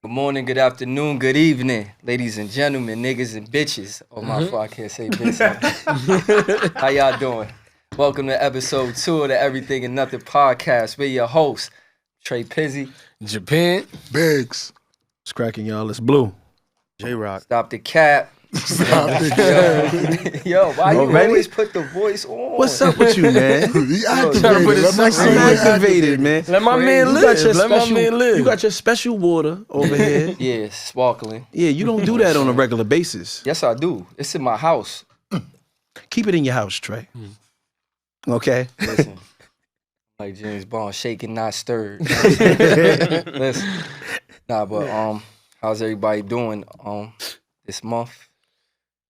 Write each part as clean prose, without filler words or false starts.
Good morning, good afternoon, good evening, ladies and gentlemen, niggas and bitches. Oh, my fault, I can't say bitch. How y'all doing? Welcome to episode 2 of the Everything and Nothing podcast. We're your hosts, Trey Pizzy. Japan. Biggs. It's cracking, y'all. It's Blue. J-Rock. Stop the cap. Stop the cap. Yo, why you Already? always put the voice on? What's up with you, man? He trying to put activated. his Let my son son I'm get activated, man. Let my man You live. got your Let special, my man live. You got your special water over here. Yeah, sparkling. Yeah, you don't do that on a regular basis. Yes, I do. It's in my house. Keep it in your house, Trey. Okay? Listen, like James Bond, shaken, not stirred. Listen, but how's everybody doing this month,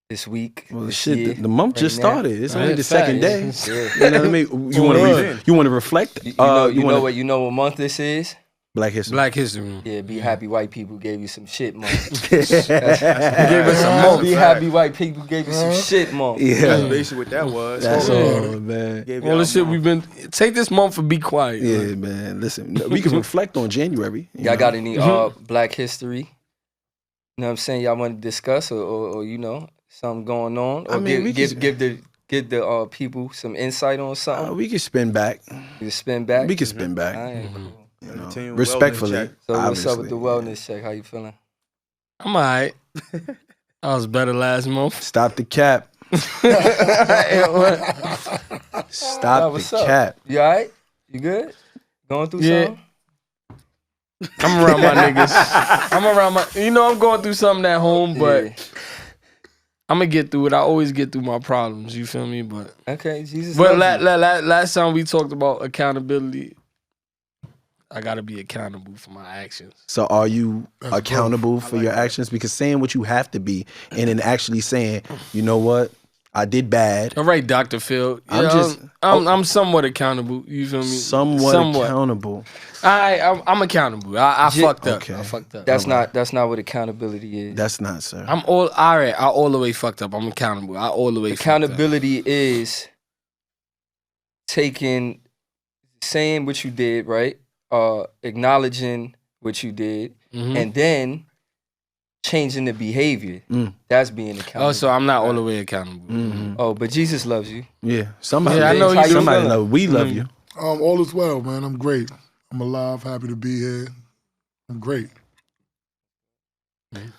this week, Well, this shit, year, the month right just now? started. It's Right, only the fact, second day. Yeah. You know what I mean? You want to reflect? You know what month this is? Black History. Black History Month. Yeah, be happy white people gave you some shit month. Gave us a month. Be happy white people gave you some shit month. That's Yeah. basically what that was. That's Yeah. all, man. Gave All y'all the shit month. we've been. Take this month for be quiet. Yeah, man. Listen, we can reflect on January. you Y'all know? got any Black history? You know what I'm saying? Y'all want to discuss or you know something going on? Or I mean, we give can- the people some insight on something. We can spin back. You spin back. We can spin back. All right, cool. You know, Continue wellness respectfully. check. So what's up obviously. with the wellness check? How you feeling? I'm alright. I was better last month. Stop the cap. Stop what's the up? cap. You all right? You good? Going through Yeah. something? I'm around my niggas. I'm around my. You know, I'm going through something at home, but Yeah. I'm gonna get through it. I always get through my problems. You feel me? But Okay, Jesus. but loves you. last time we talked about accountability. I gotta be accountable for my actions. So are you That's accountable dope. I for like your that. actions? Because saying what you have to be and then actually saying, you know what, I did bad. All right, Dr. Phil. I'm Yeah, just- I'm somewhat accountable. You feel me? Somewhat accountable. I'm accountable. I fucked up. Okay. I fucked up. That's not what accountability is. That's not, sir. I'm all right. I all the way fucked up. I'm accountable. I all the way Accountability is saying what you did, right? Acknowledging what you did, Mm-hmm. and then changing the behavior. Mm. That's being accountable. Oh, so I'm not all the way accountable. Mhm. Oh, but Jesus loves you. Yeah. Somebody, Yeah, I know How you you somebody feeling? know we love you. All is well, man. I'm great. I'm alive. Happy to be here. I'm great.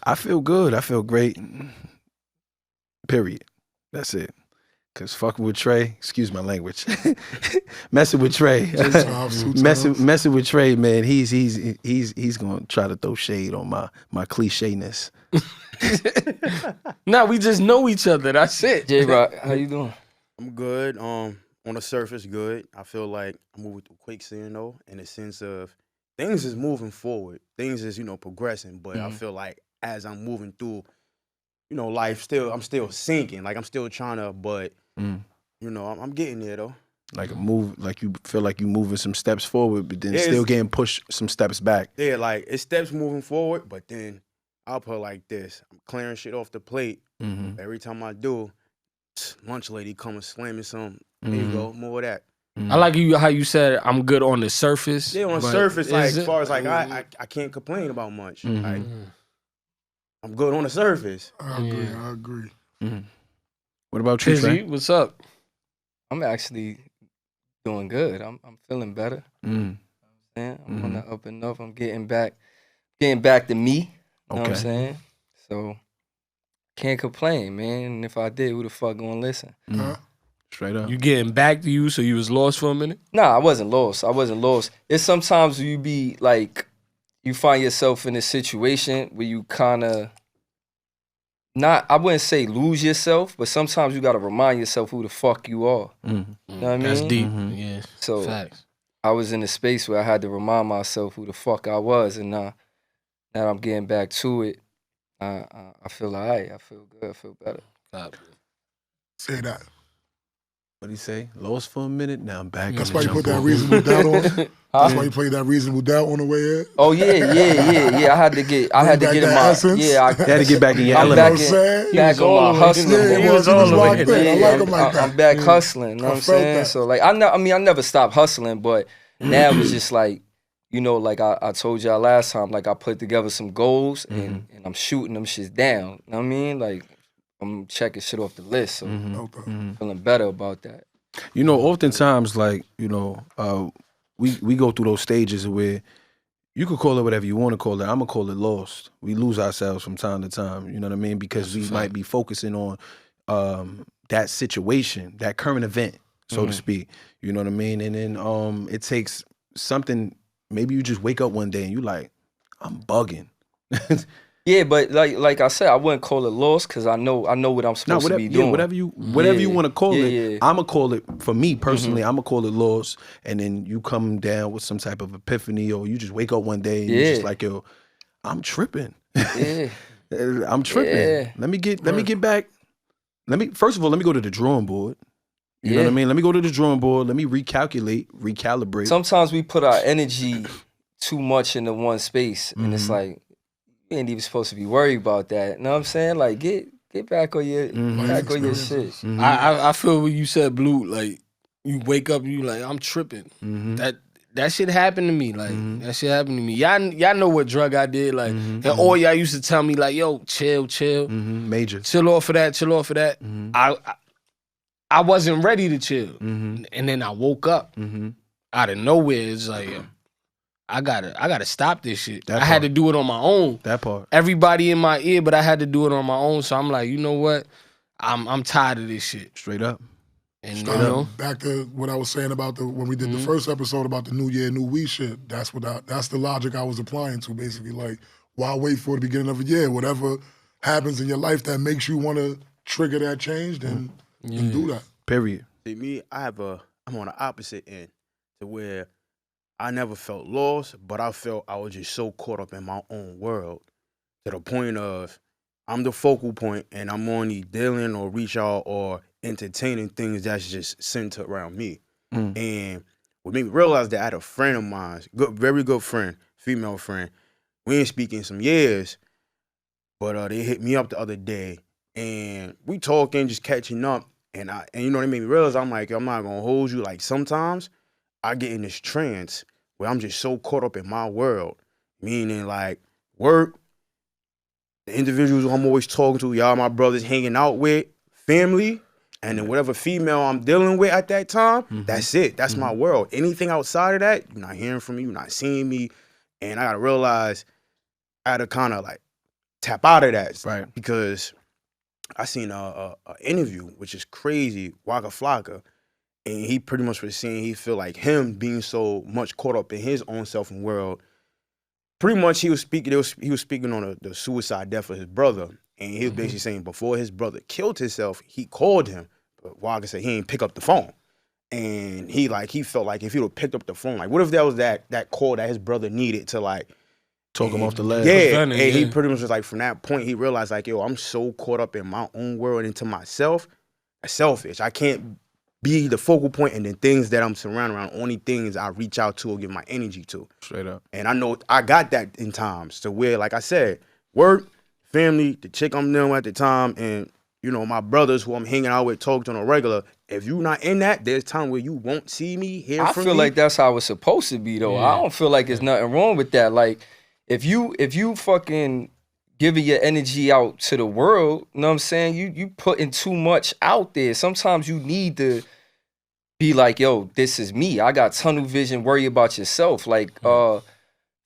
I feel good. I feel great. Period. That's it. Cause fucking with Trey, excuse my language, messing with Trey, messing with Trey, man. He's gonna try to throw shade on my clichéness. No, we just know each other. That's it. J-Rock, how you doing? I'm good. On the surface, good. I feel like I'm moving through quicksand though, in the sense of things is moving forward. Things is, progressing. But I feel like as I'm moving through, life I'm still sinking. Like I'm still trying to, but I'm getting there though. Like a move, like you feel like you moving some steps forward, but then Yeah, still it's- getting pushed some steps back. Yeah, like it's steps moving forward, but then I'll put it like this. I'm clearing shit off the plate. Mm-hmm. Every time I do, lunch lady coming slamming something. There you go, more of that. I like how you said I'm good on the surface. Yeah, on the but surface, like is as it- far as like I can't complain about much. Mhm. Like I'm good on the surface. I agree. Yeah. I agree. Mm-hmm. What about you, Pizzy, Trey? what's up? I'm actually doing good. I'm feeling better. Mm. Man. I'm on the up and up. I'm getting back to me. You know what I'm Okay. saying? So can't complain, man. And if I did, who the fuck gonna listen? Straight up. You getting back to you, so you was lost for a minute? Nah, I wasn't lost. It's sometimes you be like, you find yourself in a situation where you kind of I wouldn't say lose yourself, but sometimes you gotta remind yourself who the fuck you are. Mm-hmm. You know what I That's mean? deep. Mhm. Yeah. So Facts. I was in a space where I had to remind myself who the fuck I was, and now that I'm getting back to it, I feel alright. I feel good. I feel better. Say that. What'd he say? Lost for a minute, now I'm back. That's in why the you put that jump reasonable doubt on it. Huh? That's why you played that reasonable doubt on the way in. Oh yeah. I had to get back in that my essence. yeah. I You had to get back in your I'm You know back what I'm element. saying? back on my hustling. Yeah, man. he was locked in. I Yeah, like him like that. I'm back hustling. You know what I'm I felt saying? that. So like I never stopped hustling, but now it's just like you know, like I told y'all last time, like I put together some goals and I'm shooting them shits down. You know what I mean? Like I'm checking shit off the list. So feeling better about that. You know, oftentimes, like, you know, we go through those stages where you could call it whatever you want to call it. I'm gonna call it lost. We lose ourselves from time to time. You know what I mean? Because we might be focusing on that situation, that current event, so to speak. You know what I mean? And then it takes something. Maybe you just wake up one day and you like, I'm bugging. Yeah, but like I said, I wouldn't call it lost because I know what I'm supposed to be doing. Yeah, whatever you want to call it. Yeah. I'm gonna call it, for me personally, I'm gonna call it lost. And then you come down with some type of epiphany, or you just wake up one day and you're just like, yo, I'm tripping. Yeah. I'm tripping. Yeah. Let me get back. First of all, let me go to the drawing board. You know what I mean? Let me go to the drawing board. Let me recalibrate. Sometimes we put our energy too much into one space, and it's like, you ain't even supposed to be worried about that. You know what I'm saying? Like, get back on your shit. I feel what you said, Blue. Like, you wake up and you like, I'm tripping. That shit happened to me. Like, that shit happened to me. Y'all know what drug I did. Like, and all y'all used to tell me, like, yo, chill. Major. Chill off of that. I wasn't ready to chill. And then I woke up out of nowhere. It's like, yo, I gotta stop this shit. I had to do it on my own. That part. Everybody in my ear, but I had to do it on my own. So I'm like, you know what? I'm tired of this shit. Straight up. And you know, back to what I was saying about when we did the first episode about the New Year, New We shit. That's the logic I was applying to. Basically, like, why wait for the beginning of a year? Whatever happens in your life that makes you want to trigger that change, then do that. Period. See, me, I'm on the opposite end to where I never felt lost, but I felt I was just so caught up in my own world to the point of I'm the focal point and I'm only dealing or reach out or entertaining things that's just centered around me. And what made me realize that I had a friend of mine, very good friend, female friend. We ain't speaking some years, but they hit me up the other day and we talking, just catching up. And you know what made me realize? I'm like, I'm not gonna hold you. Like, sometimes I get in this trance where I'm just so caught up in my world, meaning like work, the individuals I'm always talking to, y'all my brothers hanging out with, family, and then whatever female I'm dealing with at that time, that's it. That's my world. Anything outside of that, you're not hearing from me, you're not seeing me. And I gotta realize I had to kind of like tap out of that. Right. Because I seen a interview, which is crazy, Waka Flocka. And he pretty much was saying he feel like him being so much caught up in his own self and world. Pretty much he was speaking on the suicide death of his brother. And he was basically saying before his brother killed himself, he called him. But Waka said he ain't pick up the phone. And he felt like if he would have picked up the phone, like what if that was that call that his brother needed to like talk him off the ledge. Yeah. And he pretty much was like, from that point, he realized like, yo, I'm so caught up in my own world and into myself. I'm selfish. I can't be the focal point, and then things that I'm surrounded around, only things I reach out to or give my energy to. Straight up. And I know I got that in times to where, like I said, work, family, the chick I'm dealing with at the time, and, you know, my brothers who I'm hanging out with, talk to on a regular. If you're not in that, there's time where you won't see me, hear from me. I feel like that's how it's supposed to be, though. I don't feel like there's nothing wrong with that. Like, if you fucking giving your energy out to the world, you know what I'm saying? You putting too much out there. Sometimes you need to be like, yo, this is me. I got tunnel vision, worry about yourself. Like,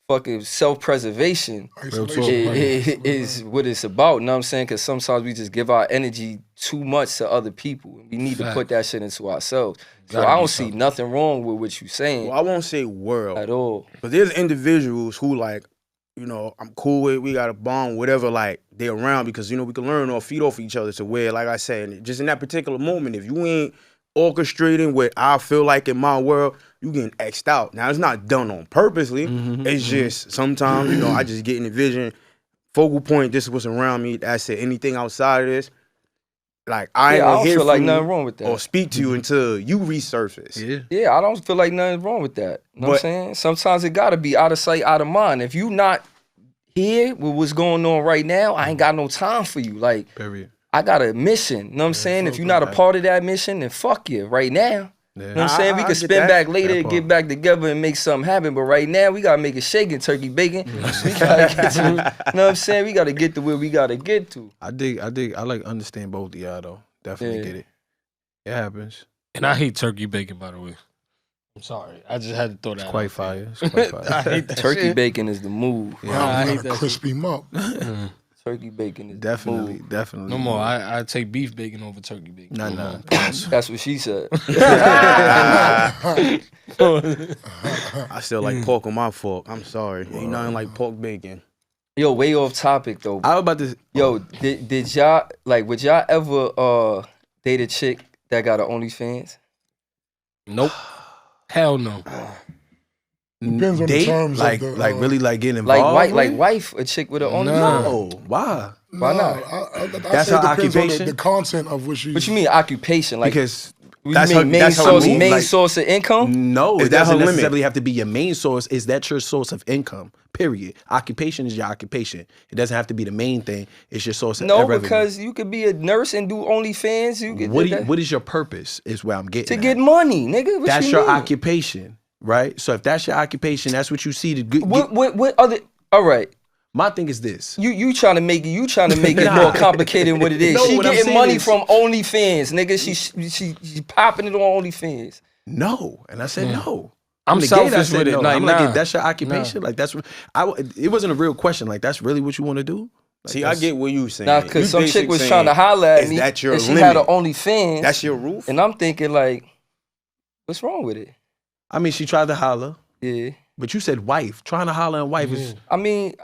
fucking self-preservation is what it's about, you know what I'm saying? Because sometimes we just give our energy too much to other people. We need to put that shit into ourselves. So I don't see nothing wrong with what you're saying. Well, I won't say world. At all. But there's individuals who, like, you know, I'm cool with, we got a bond, whatever, like, they're around because, you know, we can learn or feed off each other to where, like I said, just in that particular moment, if you ain't orchestrating what I feel like in my world, you getting X'd out. Now, it's not done on purposely. It's just sometimes, you know, I just get in the vision, focal point, this is what's around me. That's it. Anything outside of this, like, I ain't gonna hear feel like from nothing you wrong with that. or speak to you until you resurface. Yeah, I don't feel like nothing wrong with that. You know what I'm saying? Sometimes it gotta be out of sight, out of mind. If you not here with what's going on right now, I ain't got no time for you. Like, Period. I got a mission. You know what I'm saying? If you're not a part of that mission, then fuck you right now. You know what I'm saying? We can spin back later and get back together and make something happen. But right now, we got to make it shaking, turkey bacon. We gotta get to, you know what I'm saying? We got to get to where we got to get to. I like understand both of y'all, though. Definitely get it. It happens. And I hate turkey bacon, by the way. I'm sorry. I just had to throw that It's quite out fire. there. It's quite fire. I hate that Turkey shit. bacon is the move. Yeah, I I hate gotta that crispy him up. Turkey bacon is Definitely, the move. definitely. No more. I take beef bacon over turkey bacon. Nah. That's what she said. I still like pork on my fork. I'm sorry. Ain't nothing like pork bacon. Yo, way off topic though. I was about to. Yo, did y'all would y'all ever date a chick that got an OnlyFans? Nope. Hell no. Depends on the terms like, of the, like really like getting Like involved. wife a chick with an OnlyFans? No. No, why? Why not? That's say her it depends on occupation? the content of what she's. What you mean occupation? Like Because you that's mean her- main that's her source, move, main like- source of income? no, Is it that doesn't her limit? necessarily have to be your main source. Is that your source of income? Period. Occupation is your occupation. It doesn't have to be the main thing. It's your source of No, revenue. because you could be a nurse and do OnlyFans. You could what do do you, that. what is your purpose? Is where I'm getting To at. get money, nigga. What That's you your mean? occupation, right? So if that's your occupation, that's what you see to get. What other? All right, My thing is this. you trying to make it Nah. more complicated than what it is. No, She what I'm getting saying money is- from OnlyFans, nigga. She popping it on OnlyFans. No, and I said no. I'm negate, selfish I said with it. no. Like, I'm nah. like, if that's your occupation, like that's what it wasn't a real question. Like that's really what you want to do. Like, See, I get what you saying. Nah, cause You some chick basically was saying, trying to holler at is me, that your and she limit? had an OnlyFans. That's your roof? And I'm thinking like, what's wrong with it? I mean, she tried to holler, Yeah, but you said wife. Trying to holler and wife is. I mean,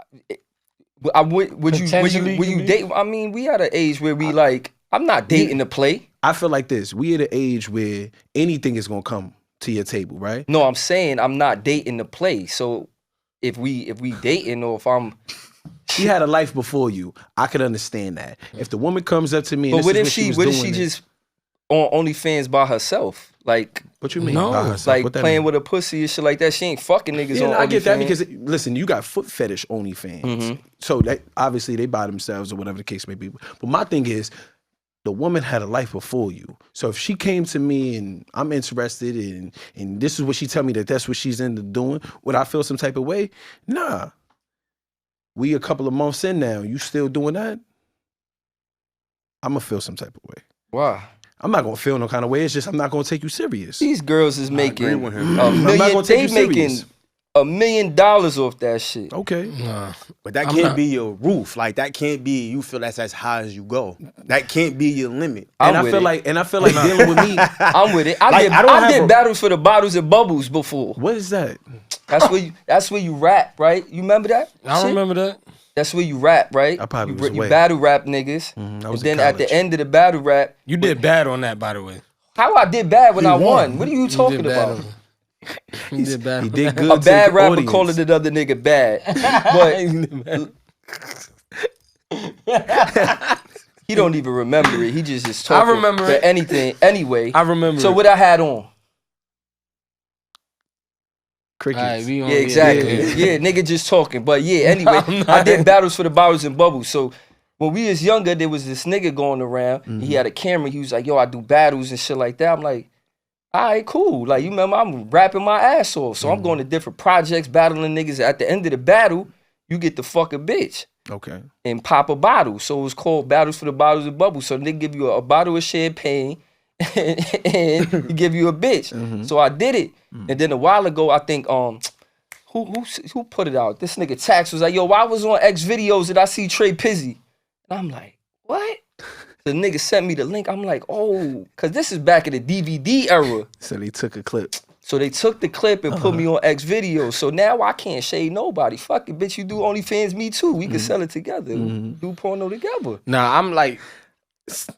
would you Potentially you can date? I mean, we at an age where we like, I'm not dating to play. I feel like this. We at an age where anything is gonna come to your table, right? No, I'm saying I'm not dating to play. So if we dating or if I'm, She had a life before you. I could understand that. If the woman comes up to me, and but what this if is she was what if doing she it- just on OnlyFans by herself, like What you mean? No. by herself? like What that playing mean? with a pussy and shit like that? She ain't fucking niggas Yeah, on no, I get that OnlyFans. because listen, you got foot fetish OnlyFans, Mm-hmm. so that obviously they buy themselves or whatever the case may be. But my thing is, the woman had a life before you. So if she came to me and I'm interested and this is what she tell me that's what she's into doing, would I feel some type of way? Nah. We a couple of months in now. You still doing that? I'm gonna feel some type of way. Why? I'm not gonna feel no kind of way. It's just I'm not gonna take you serious. These girls is making agree with him. a I'm not million. gonna take They you making serious. $1 million off that shit. Okay. Nah. But that I'm can't not- be your roof. Like that can't be. You feel that's as high as you go. That can't be your limit. I'm And I with feel it. like dealing with me. I'm with it. I Like, did. I don't I have did a- battles for the bottles and bubbles before. What is that? That's where you rap, right? You remember that? I shit? remember that. That's where you rap, right? I probably you, was you away. battle rap niggas, I and was then in at the college. end of the battle rap, You did bad on that, by the way. how I did bad when He I won. won? What are you You talking did bad about? on- You did bad. He on did that. good. A bad to the rapper audience. calling another nigga bad, but he don't even remember it. He just is talking. remember for it. anything anyway. I remember. So it. what I had on? Crickets. All right, we on, Yeah, exactly. yeah. Yeah, nigga just talking. But yeah, anyway, I'm not- I did battles for the bottles and bubbles. So when we was younger, there was this nigga going around. Mm-hmm. He had a camera. He was like, yo, I do battles and shit like that. I'm like, all right, cool. Like, you remember, I'm rapping my ass off. So Mm-hmm. I'm going to different projects, battling niggas. At the end of the battle, you get to fuck a bitch Okay. and pop a bottle. So it was called Battles for the Bottles and Bubbles. So they give you a bottle of champagne and he give you a bitch. Mm-hmm. So I did it. And then a while ago, I think who put it out? This nigga Tax was like, yo, why was on X videos did I see Trey Pizzy? And I'm like, what? The nigga sent me the link. I'm like, oh, cause this is back in the DVD era. So they took a clip. So they took the clip and put me on X videos. So now I can't shade nobody. Fuck it, bitch. You do OnlyFans, me too. We can sell it together. Do porno together. Nah,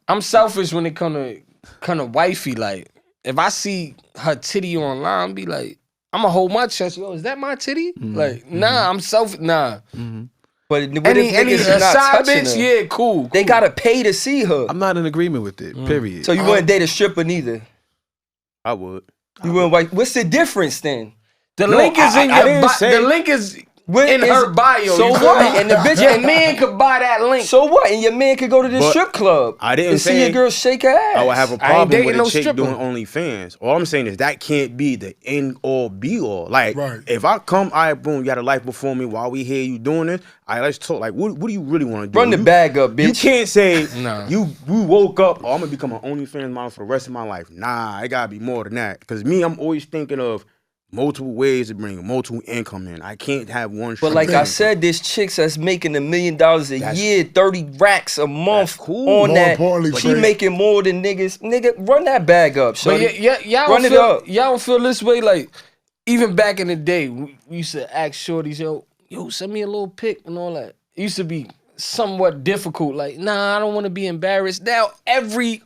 I'm selfish when it come to wifey. Like, if I see her titty online, be like, I'ma hold my chest. Yo, is that my titty? Like, nah, I'm selfish. Nah. But what Any if niggas a is not side touching bitch, her? yeah, cool. They gotta pay to see her. I'm not in agreement with it. Period. So you wouldn't date a stripper neither. I would. You wouldn't like. What's the difference then? The No, link is in I your didn't bio. say- The link is in her bio. So you feel what? me? And the bitch, your man could buy that link. So what? And your man could go to the But strip club I didn't and see say your girl shake her ass. I would have a I ain't problem dating with a no chick stripper. doing OnlyFans. All I'm saying is that can't be the end all be all. Like, Right. if I come, all right, boom, you got a life before me while we hear you doing this, all right, let's talk. Like, what do you really want to do? Run the bag up, bitch. You can't say, Nah. we woke up, oh, I'm going to become an OnlyFans model for the rest of my life. Nah, it got to be more than that. Because me, I'm always thinking of multiple ways to bring multiple income in. I can't have one. But like I said, there's chicks that's making $1 million a year, 30 racks a month cool. on More that. importantly, She Trey- making more than niggas. Nigga, run that bag up, But shorty. y'all Run don't it feel, up. y'all don't feel this way. Like even back in the day, we used to ask shorties, yo, send me a little pic and all that. It used to be somewhat difficult. Like, nah, I don't want to be embarrassed. Now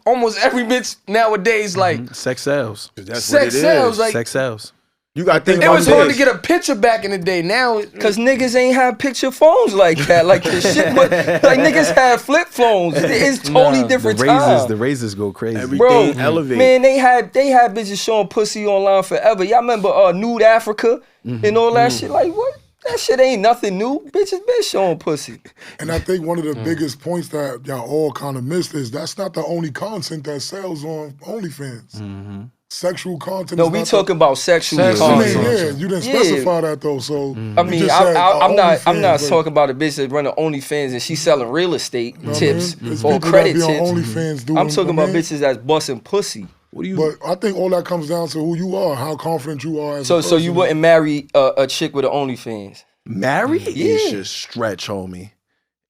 almost every bitch nowadays, like Sex sells. That's what it sex sells. is. Like Sex sells. You got to think it about was hard to this. get a picture back in the day. Now, Cause niggas ain't have picture phones like that, like the shit. But like niggas had flip phones. It's totally Nah. different The time. razors go crazy. Everything elevate. Man, they had bitches showing pussy online forever. Y'all remember Nude Africa and all that shit? Like what? That shit ain't nothing new. Bitches been showing pussy. And I think one of the biggest points that y'all all kind of missed is that's not the only content that sells on OnlyFans. Sexual content. No, is we not talking about sexual Sex- I mean, content. yeah, you didn't Yeah. specify that though. So I you mean, just said, I'm not OnlyFans, talking about a bitch that running OnlyFans and she selling real estate know what I tips mean? It's or people credit that be tips. on OnlyFans doing. I'm talking I about mean, bitches that's busting pussy. What do you? But I think all that comes down to who you are, how confident you are as a So person. you wouldn't marry a chick with an OnlyFans? Marry Yeah. is just stretch, homie.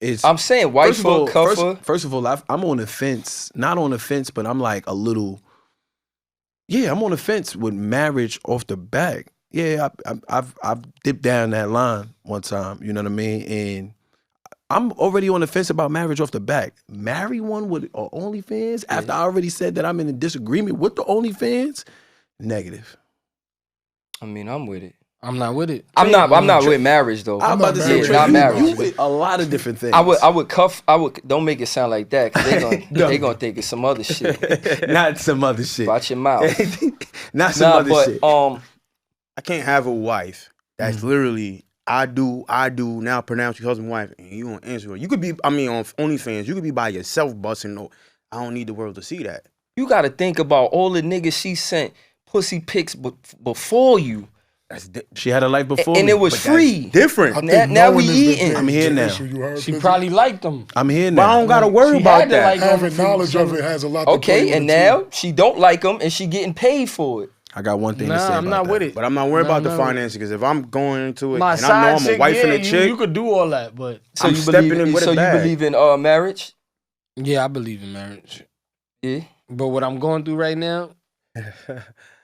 It's. I'm saying wife her, cuff her. First of all, I'm on the fence. Not on the fence, but I'm like a little. Yeah, I'm on the fence with marriage off the back. Yeah, I've dipped down that line one time. You know what I mean? And I'm already on the fence about marriage off the back. Marry one with OnlyFans after I already said that I'm in a disagreement with the OnlyFans. Negative. I mean, I'm with it. I'm not with it. I'm not with marriage though. I'm about to not say, married. Trey, Not marriage. you with a lot of different things. I would cuff. Don't make it sound like that because they gonna think it's some other shit. Not some other shit. Watch your mouth. Not some other but shit. I can't have a wife that's literally I do now pronounce your husband wife and you on Instagram. You could be on OnlyFans. You could be by yourself busting. No, I don't need the world to see that. you got to think about all the niggas she sent pussy pics before you, She had a life before and me. it was But free. that's different. I think Now we knowing is the eating. big- I'm here the now. issue. You heard, She Pizzy? probably liked them. I'm here But I now. don't gotta worry She about had to that. like them Having for knowledge of some- it has a lot to play Okay, with and it, too. now she don't like them, and she getting paid for it. I got one thing to say Nah, about I'm not that. with it. But I'm not worried about the no. finances because if I'm going into it My and I know I'm side a chick, wife and yeah, a chick, you could do all that, but So I'm you stepping believe in with a so you bag. believe in marriage? yeah, I believe in marriage. Yeah. But what I'm going through right now,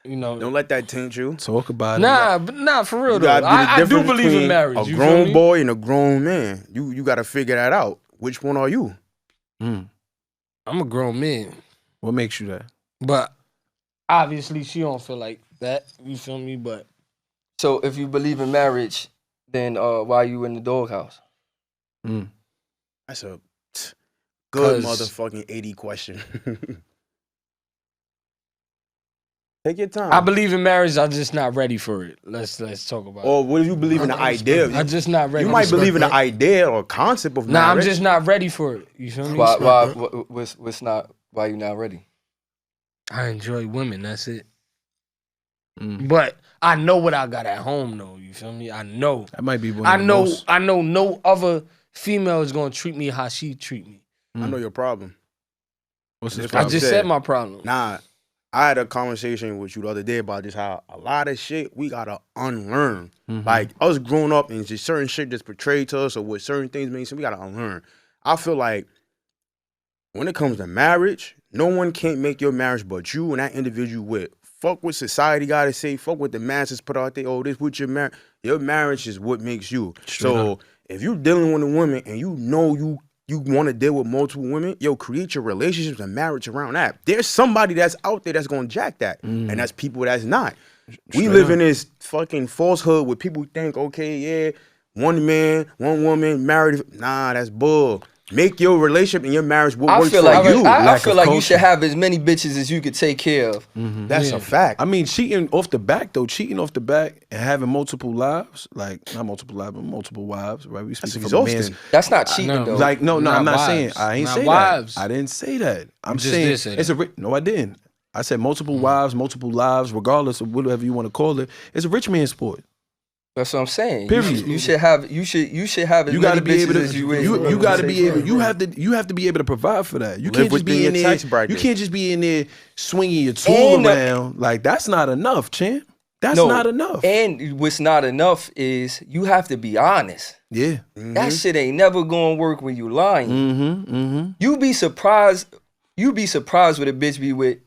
you know, don't let that taint you. Talk about it. nah, for real You though. gotta be the I do difference believe in between marriage. A you feel grown me? boy and a grown man. You got to figure that out. Which one are you? Mm. I'm a grown man, What makes you that? but obviously she don't feel like that. You feel me? But So if you believe in marriage, then why are you in the doghouse? Mm. That's a good 'Cause- motherfucking 80 question. Take your time. I believe in marriage. I'm just not ready for it. Let's talk about it. Or what if you believe in the idea? I'm just not ready. You might believe in the that. idea or concept of Nah, I'm marriage. just not ready for it. You feel me? Why you not ready? I enjoy women. That's it. Mm. But I know what I got at home, though. You feel me? I know. That might be one I of the know. most- I know. No other female is gonna treat me how she treat me. I know your problem. What's his If I problem? just said my problem. Nah, I had a conversation with you the other day about just how a lot of shit we gotta unlearn. Mhm. Like us growing up and just certain shit that's portrayed to us or what certain things mean, so we gotta unlearn. I feel like when it comes to marriage, no one can't make your marriage but you and that individual with. Fuck what society gotta say. Fuck what the masses put out there. Oh, this what your marriage. Your marriage is what makes you. Straight So up. if you're dealing with a woman and you know you want to deal with multiple women, yo, create your relationships and marriage around that. There's somebody that's out there that's gonna jack that, and that's people that's not. We Straight live up. in this fucking falsehood where people think, okay, yeah, one man, one woman, married. Nah, that's bull. make your relationship and your marriage what I works feel for like you. I Lack feel of like you culture. should have as many bitches as you could take care of. That's a fact. I mean, cheating off the back though, cheating off the back and having multiple lives, like not multiple lives, but multiple wives, right? We speak That's from a man's exhausting. That's not cheating though. like no, I'm not saying wives. I ain't Not say wives. that. I didn't say that. I'm just saying did say it's that. no, I didn't. I said multiple wives, multiple lives, regardless of whatever you want to call it. It's a rich man's sport. That's what I'm saying. Period. You should have as You many got to be bitches able to. as You got to be able. You have to be able to provide for that. You Live can't just be within in your there. tax bracket. You can't just be in there swinging your tool And around. Like that's not enough, champ. That's not enough. And what's not enough is you have to be honest. Yeah. That shit ain't never gonna work when you lying. You be surprised. You be surprised what a bitch be with.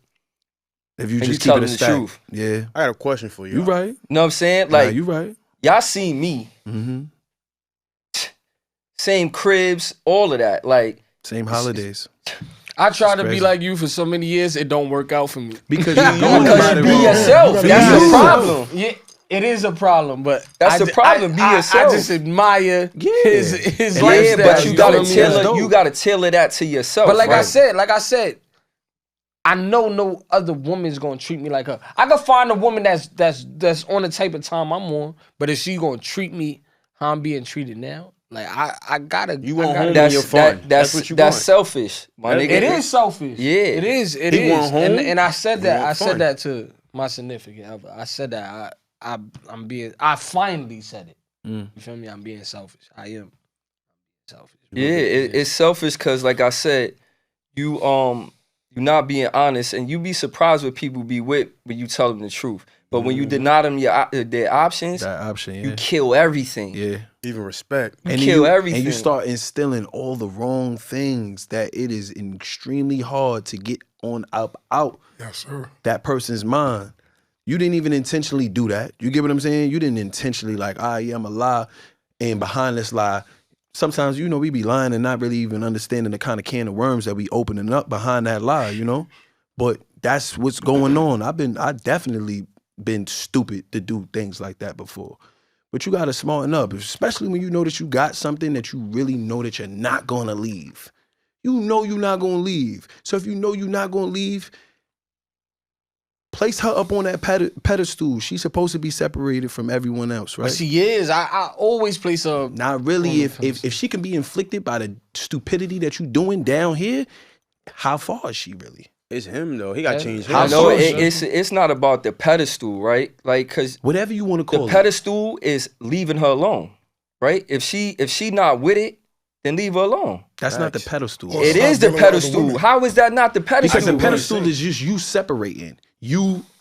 If you And just you keep it telling a the stack. truth. Yeah. I got a question for you. You right. You know what I'm saying? Nah, Like you right. y'all seen me, same cribs, all of that. Like Same holidays. I tried to be crazy. like you for so many years. It don't work out for me. Because you're doing because about you it be wrong. yourself. You That's gotta the be problem. Yeah, it is a problem, but That's the problem. Be I yourself. just admire his And lifestyle. Yeah, but you gotta feel me? tailor. That's You dope. gotta tailor that to yourself. But like right? I said, I know no other woman's gonna treat me like her. I can find a woman that's on the type of time I'm on, but if she gonna treat me how I'm being treated now, like I gotta. You want I gotta- home that's you're fun. That's what you that's want. selfish, my nigga. It is selfish. Yeah. It is. It He is. want home, And I said he that. want I said fun. that to my significant other. I said that. I'm being. I finally said it. You feel me? I'm being selfish. I am selfish. Yeah, it's selfish because, like I said, you not being honest, and you be surprised what people be with when you tell them the truth. But when you deny them their options, That option, you yeah. kill everything. Yeah. Even respect. You And kill you, everything. And you start instilling all the wrong things that it is extremely hard to get on up out Yes, sir. that person's mind. You didn't even intentionally do that. You get what I'm saying? You didn't intentionally like, yeah, I'm a lie. And behind this lie, sometimes, we be lying and not really even understanding the kind of can of worms that we opening up behind that lie, But that's what's going on. I definitely been stupid to do things like that before. But you got to smarten up, especially when you know that you got something that you really know that you're not going to leave. You know you're not going to leave. So if you know you're not going to leave, place her up on that pedestal. She's supposed to be separated from everyone else, right? But she is. I always place her. Not really. If she can be inflicted by the stupidity that you doing down here, how far is she really? It's him though. He got to change him. I know far, it's not about the pedestal, right? Like, cause Whatever you want to the call it. pedestal is leaving her alone, right? If she not with it, then leave her alone. That's not the Facts. pedestal. Or It stop is the dealing with other pedestal. women. How is that not the pedestal? Because the pedestal is just you separating.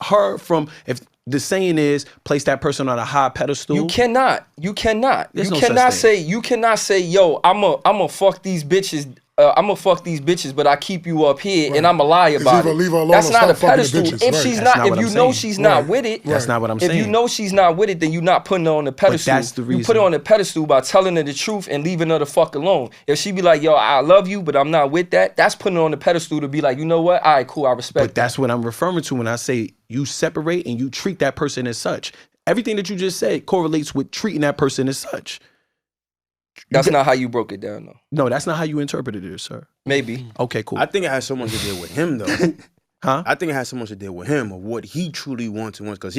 Her from, if the saying is, place that person on a high pedestal. You cannot. You cannot. There's You no such cannot thing. say. You cannot say, "Yo, I'ma fuck these bitches. I'ma fuck these bitches, but I keep you up here and I'ma lie It's about either it." leave her alone That's or not a stop fucking the pedestal. bitches. If Right. she's That's not, not if what you I'm know saying. she's not Right. with it, That's not what I'm saying. if you know she's not with it, then you're not putting her on the pedestal. that's the You put reason. her on the pedestal by telling her the truth and leaving her the fuck alone. If she be like, "Yo, I love you, but I'm not with that," that's putting her on the pedestal to be like, "You know what? All right, cool, I respect." But that's what I'm referring to when I say you separate and you treat that person as such. Everything that you just said correlates with treating that person as such. That's not how you broke it down, though. No, that's not how you interpreted it, sir. Maybe. Okay, cool. I think it has so much to do with him though. Huh? I think it has so much to do with him of what he truly wants and wants. Because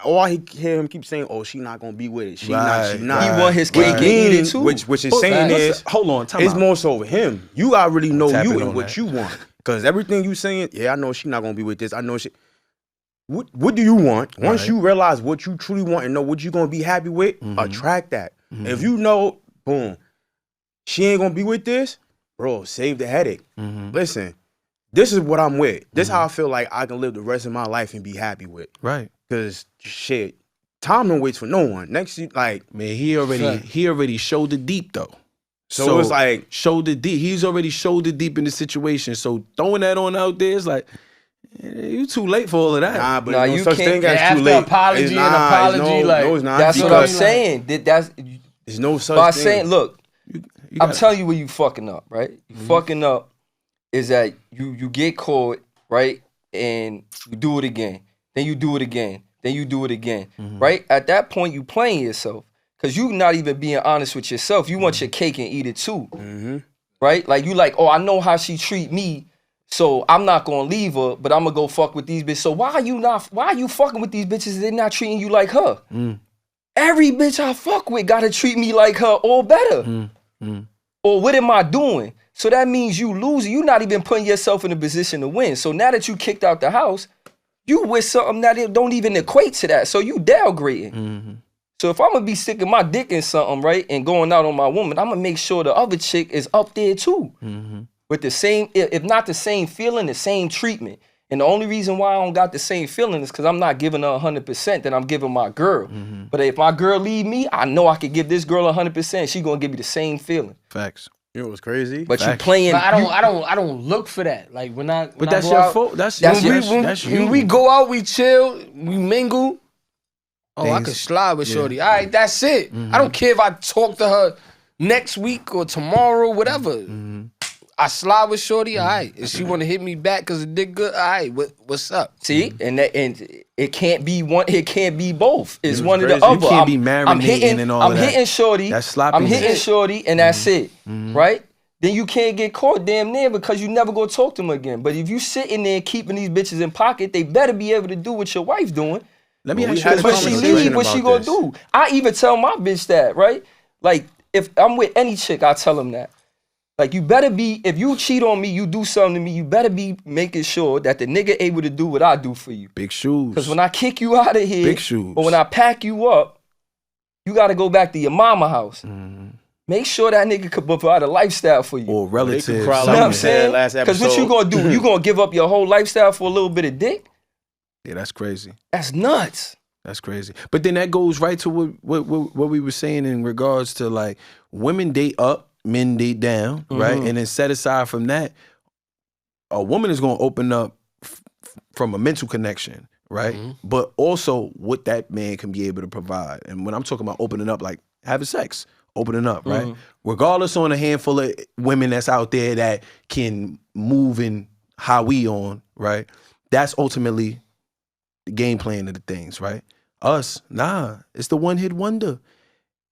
all I hear him keep saying, "Oh, she not gonna be with it. She Right, not." He right. want his cake and eat it too. Which is But saying is, hold on, time it's out. more so him. You gotta really know Tap you in and on what that. you want. Because everything you saying, yeah, I know she not gonna be with this. I know she. What do you want? Once Right. you realize what you truly want and know what you gonna be happy with, attract that. If you know, boom, she ain't gonna be with this, bro, save the headache. Listen, this is what I'm with. This how I feel like I can live the rest of my life and be happy with. Right. Cause shit, time don't wait for no one. Next, like, Man, he already showed the deep though. so it's like, shoulder deep. He's already shoulder deep in the situation. So throwing that on out there is like, you too late for all of that. nah, but Nah, there's you no such can't- thing as after too late. apology It's and nah, apology, it's like, no, it's not. That's what I'm because saying. That's there's no such by thing. saying, look, You I'm gotta- telling you where you fucking up, right? You fucking up is that you get caught, right? And you do it again. Then you do it again. Then you do it again. Right? At that point, you playing yourself. Because you not even being honest with yourself. You want your cake and eat it too. right? Like you like, oh, I know how she treat me, so I'm not gonna leave her, but I'm gonna go fuck with these bitches. So why are you fucking with these bitches if they're not treating you like her? Every bitch I fuck with gotta treat me like her or better. Or what am I doing? So that means you losing. You're not even putting yourself in a position to win. So now that you kicked out the house, you with something that don't even equate to that. So you downgrading. So if I'm gonna be sticking my dick in something, right, and going out on my woman, I'm gonna make sure the other chick is up there too. With the same, if not the same feeling, the same treatment. And the only reason why I don't got the same feeling is because I'm not giving her 100% that I'm giving my girl. But if my girl leave me, I know I could give this girl 100%. She gonna give me the same feeling. Facts. You know what's crazy? But Facts. you playing. But I don't look for that. Like when I But that's go your out, fault. That's you. When we go out, we chill, we mingle. Oh, I Things- could slide with yeah. shorty. All right, that's it. I don't care if I talk to her next week or tomorrow, whatever. I slide with shorty. All right, if she want to hit me back because it did good, all right, what's up? See, and it can't be one. It can't be both. It's one or crazy. the You other. can't be marinating and all I'm of that. hitting shorty. That's sloppy. I'm hitting shorty, and that's it. Right? Then you can't get caught damn near because you never gonna talk to them again. But if you sitting there keeping these bitches in pocket, they better be able to do what your wife doing. Let me Well, we ask had you a a When question. she conversation leave, what she about gonna this. do? I even tell my bitch that, right? Like if I'm with any chick, I tell them that. Like you better be, if you cheat on me, you do something to me, you better be making sure that the nigga able to do what I do for you. Big shoes. Because when I kick you out of here, Big shoes. or when I pack you up, you gotta go back to your mama house. Make sure that nigga could provide a lifestyle for you. or They relatives. could cry You know like what I'm we said saying? last Because what you episode. gonna do? You gonna give up your whole lifestyle for a little bit of dick? Yeah, that's crazy. That's nuts. That's crazy. But then that goes right to what we were saying in regards to like women date up, men date down, right? And then set aside from that, a woman is going to open up from a mental connection, right? But also what that man can be able to provide. And when I'm talking about opening up, like having sex, opening up, right? Regardless on a handful of women that's out there that can move in how we on, right? That's ultimately the game plan of the things, right? Us, nah. It's the one hit wonder.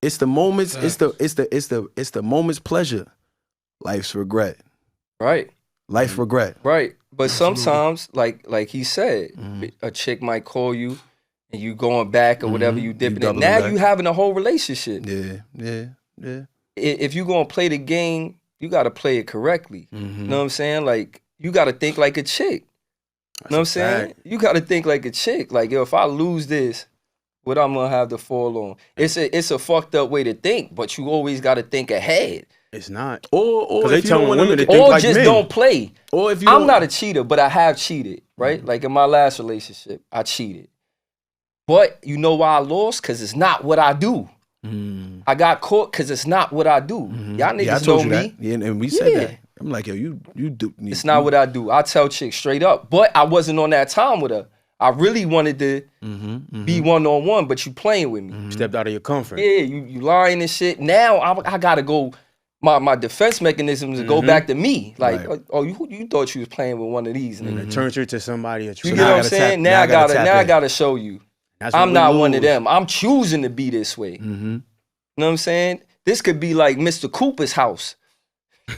It's the moments. It's the moment's pleasure. Life's regret. Right. Life regret. Right. But sometimes, like he said, a chick might call you and you going back or whatever, you dipping it. doubling Now back. you having a whole relationship. Yeah. If you gonna play the game, you gotta play it correctly. You know what I'm saying? Like, you gotta think like a chick. You know what I'm saying? fact. You gotta think like a chick. Like, yo, if I lose this, what I'm gonna have to fall on? It's a fucked up way to think, but you always gotta think ahead. It's not. Or Because they if you don't telling wanna women look to at, think Or like just men. don't play. or if you I'm don't- not a cheater, but I have cheated, right? Like in my last relationship, I cheated. But you know why I lost? Because it's not what I do. I got caught because it's not what I do. Y'all niggas Yeah, I told know you me. that. Yeah, and we said Yeah. that. I'm like, yo, you do. It's not what I do. I tell chicks straight up. But I wasn't on that time with her. I really wanted to be one-on-one, but you playing with me. Stepped out of your comfort. Yeah, you lying and shit. Now I gotta go. My defense mechanism is to go back to me. Like, Right. oh, you thought you was playing with one of these niggas. It turns you to somebody that You you get what I'm gotta saying? tap- Now now I I gotta gotta tap in. gotta show you. That's when I'm we not one of lose. them. I'm choosing to be this way. You know what I'm saying? This could be like Mr. Cooper's house.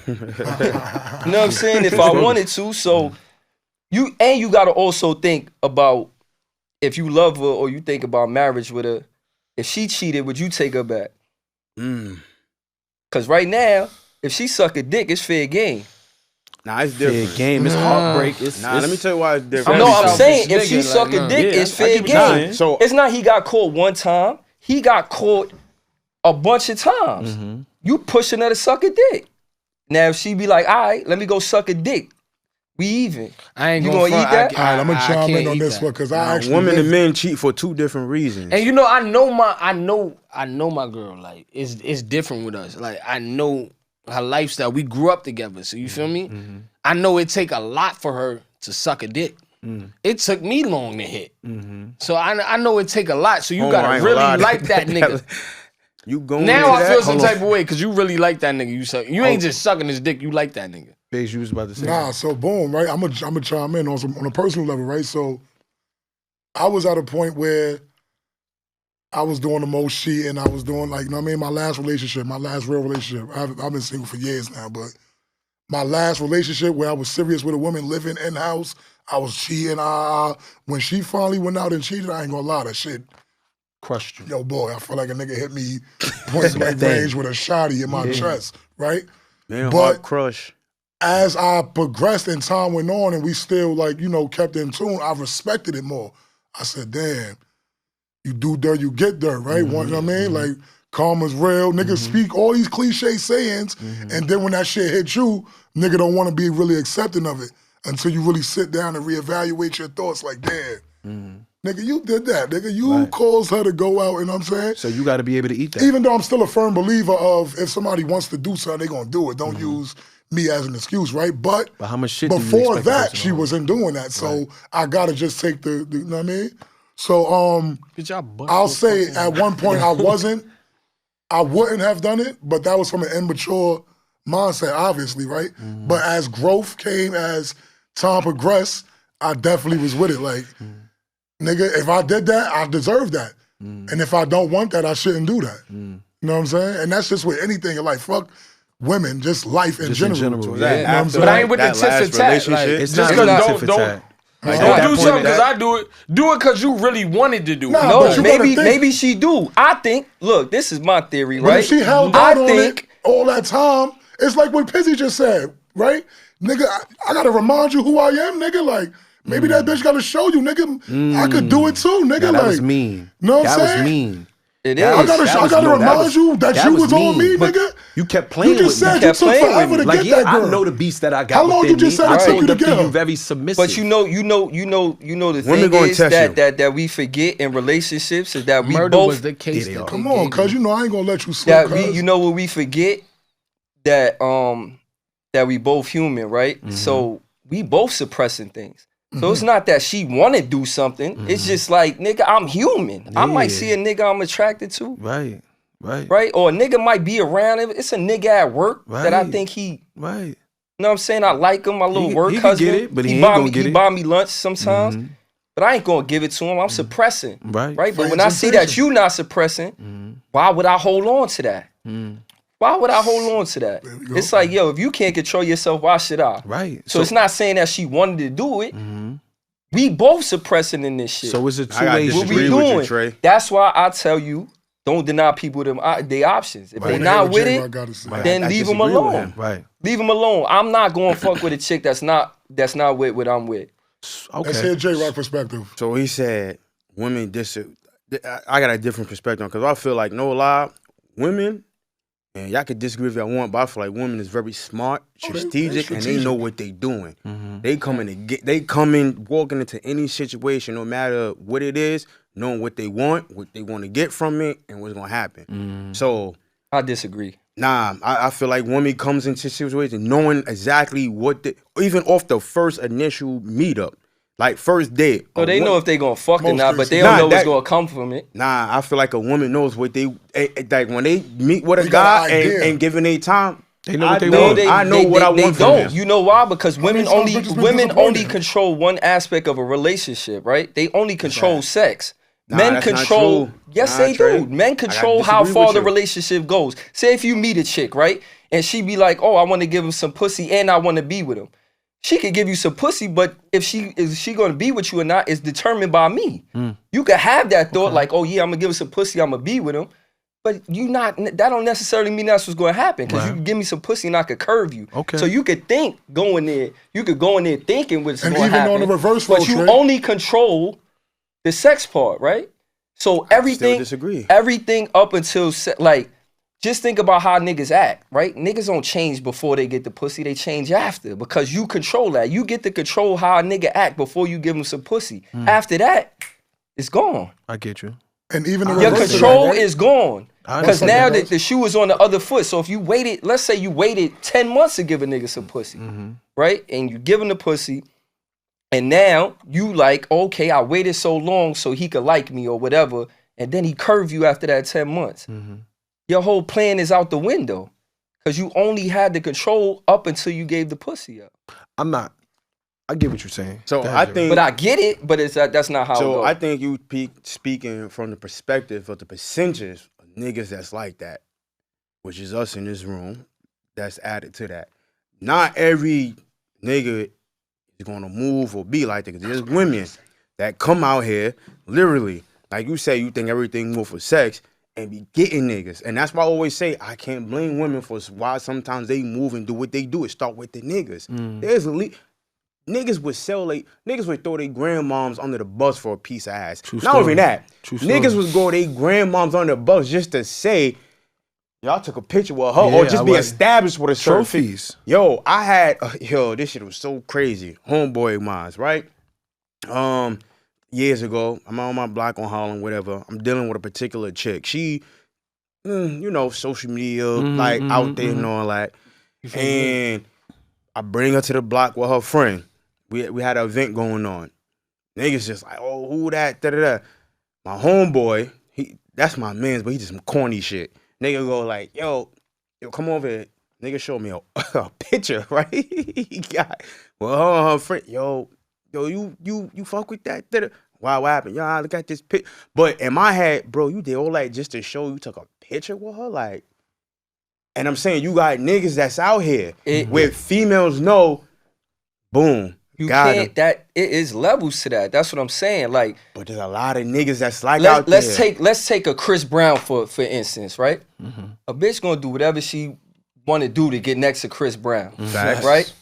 You know what I'm saying? If I wanted to. So you gotta also think about if you love her or you think about marriage with her, if she cheated, would you take her back? Cause right now, if she suck a dick, it's fair game. Nah, it's Fair different. game. It's heartbreak. It's, Nah, let me tell you why it's different. No, Very I'm selfish saying if she nigga, suck like, a dick, yeah, it's I fair get what you're saying. game. So- It's not he got caught one time. He got caught a bunch of times. You pushing her to suck a dick. Now if she be like, all right, let me go suck a dick. We even. I ain't You gonna gonna eat front. that? All right, I'm gonna I chime can't in on eat this that. one because I actually Women and lived- men cheat for two different reasons. And you know, I know my girl. Like it's different with us. Like I know her lifestyle. We grew up together, so you feel me? I know it take a lot for her to suck a dick. It took me long to hit. So I know it take a lot. So you Homo, I gotta ain't gonna lie really to like that nigga. You going Now into I feel that? some type of way because you really like that nigga. You ain't just sucking his dick. You like that nigga. Biggs, you was about to say. Nah, so boom, right? I'm gonna chime in on a personal level, right? So I was at a point where I was doing the most shit, and I was doing like, you know what I mean? My last relationship, my last real relationship. I've been single for years now, but My last relationship where I was serious with a woman living in-house, I was cheating. When she finally went out and cheated, I ain't gonna lie, that shit crushed you. Yo, boy, I feel like a nigga hit me point blank range with a shotty in my chest, right? Man, but heart crush. As I progressed and time went on and we still like, kept in tune, I respected it more. I said, damn, you do dirt, you get dirt, right? You know what I mean? Like, karma's real. Niggas speak all these cliche sayings, and then when that shit hits you, nigga don't want to be really accepting of it until you really sit down and reevaluate your thoughts like, damn. Nigga, you did that. Nigga, you caused her to go out, you know what I'm saying? So you got to be able to eat that. Even though I'm still a firm believer of if somebody wants to do something, they going to do it. Don't use me as an excuse, right? But how much shit before that, she wasn't doing that. So I got to just take the, you know what I mean? So I'll say at one point I wouldn't have done it, but that was from an immature mindset, obviously, right? But as growth came, as time progressed, I definitely was with it. Like, nigga, if I did that, I deserve that. And if I don't want that, I shouldn't do that. You know what I'm saying? And that's just with anything in life. Fuck women, just life in general. Yeah. You know what I'm saying? But I ain't with the tit for tat. Like, It's just not really because tit for tat. Don't At that do point, something because I do it. Do it because you really wanted to do it. Nah, No, but you gotta think. maybe she do. I think, look, this is my theory, But right? if she held out on it all that time, it's like what Pizzy just said, right? Nigga, I gotta remind you who I am, nigga. Like, maybe that bitch gotta show you, nigga. I could do it too, nigga. Nah, that like, was mean. Know what I'm That saying? was mean. It is. I gotta remind you that you was on me, But nigga. You kept playing You just with me. said you took forever to Like, get yeah, that girl. I know the beast that I got. How long within you just me. said it I took you pulled to up get to her? you very submissive. But you know the Women thing gonna is test that we forget in relationships is that we Murder both was the case. Yeah, they that are. they Come on, gave cuz you. I ain't gonna let you slip, that we cuz. what we forget that that we both human, right? So we both suppressing things. So it's not that she wanna do something. It's just like, nigga, I'm human. I might see a nigga I'm attracted to. Right. Or a nigga might be around him. It's a nigga at work that I think he Right. you know what I'm saying? I like him, my little work he could husband. get it, but he ain't buy gonna me, get he it. buy me lunch sometimes. But I ain't gonna give it to him. I'm suppressing. Right. But when I see that you not suppressing, why would I hold on to that? Why would I hold on to that? It's like, yo, if you can't control yourself, why should I? Right. So it's not saying that she wanted to do it. We both suppressing in this shit. So it's a I gotta two-way what we disagree street. with you, doing? Trey. That's why I tell you, don't deny people them they options. If they Wanna not hear what with J-Rock it, gotta say. then I leave them disagree with alone. him. Right. Leave them alone. I'm not going to fuck with a chick that's not with what I'm with. Let's Okay. hear J-Rock perspective. So he said, women I got a different perspective because I feel like, no lie, women, and y'all could disagree if y'all want, but I feel like women is very smart, strategic, and they know what they doing. They come in walking into any situation, no matter what it is, knowing what they want to get from it, and what's gonna happen. So I disagree. nah, I feel like women comes into situations knowing exactly even off the first initial meetup, like first date. So they know if they gonna fuck or Most not, but cases. they don't Nah, know what's that- gonna come from it. Nah, I feel like a woman knows what they like when they meet with a You got guy an idea. and giving they time. They know what they know, want. I know what I want from don't. him. You know why? Because women many times only bitches been disappointed? control one aspect of a relationship, right? They only control sex. Nah, Men that's not control. true. Yes, Nah, they Trey. do. Men I control gotta how disagree far with the you. relationship goes. Say if you meet a chick, right, and she be like, "Oh, I want to give him some pussy, and I want to be with him." She could give you some pussy, but if she gonna be with you or not is determined by me. You could have that thought like, "Oh yeah, I'm gonna give him some pussy, I'm gonna be with him." But that don't necessarily mean that's what's gonna happen. Because you can give me some pussy and I could curve you. Okay. So you could think going there, you could go in there thinking what's And gonna even happen. on the reverse but road, you Trey. only control the sex part, right? So everything disagree. everything up until like just think about how niggas act, right? Niggas don't change before they get the pussy, they change after because you control that. You get to control how a nigga act before you give him some pussy. After that, it's gone. I get you. And even the Your reverse of that, control right? is gone. I Because understand now that. the shoe is on the other foot. So if you waited, let's say you waited 10 months to give a nigga some pussy, right? And you give him the pussy, and now you like, okay, I waited so long so he could like me or whatever, and then he curved you after that 10 months. Your whole plan is out the window because you only had the control up until you gave the pussy up. I get what you're saying. So Go I ahead, think But I get it, but that's not how it so. goes. I think you speaking from the perspective of the percentages of niggas that's like that, which is us in this room. That's added to that. not every nigga is gonna move or be like that. 'Cause there's women that come out here, literally, like you say, you think everything move for sex and be getting niggas. And that's why I always say I can't blame women for why sometimes they move and do what they do. It start with the niggas. There's niggas would niggas would throw their grandmoms under the bus for a piece of ass. Not only that, niggas would go their grandmoms under the bus just to say, y'all took a picture with her or just be established with a certain trophies. Yo, I had this shit was so crazy. Homeboy of mine, right? Years ago, I'm on my block on Harlem, whatever. I'm dealing with a particular chick. She, social media, out there and all that. And I bring her to the block with her friend. We had an event going on. Niggas just like, oh, who that? Da-da-da. My homeboy, that's my man's, but he just some corny shit. Nigga go like, yo, come over here. Nigga show me a picture, right? He got, her friend, yo, you fuck with that? Da-da. Wow, what happened? Yo, I look at this picture. But in my head, bro, you did all that just to show you took a picture with her? Like, and I'm saying you got niggas that's out here where females know, boom. You can't. It is levels to that. That's what I'm saying. Like, but there's a lot of niggas that's like out there. Let's take a Chris Brown for instance, right? A bitch gonna do whatever she want to do to get next to Chris Brown, right?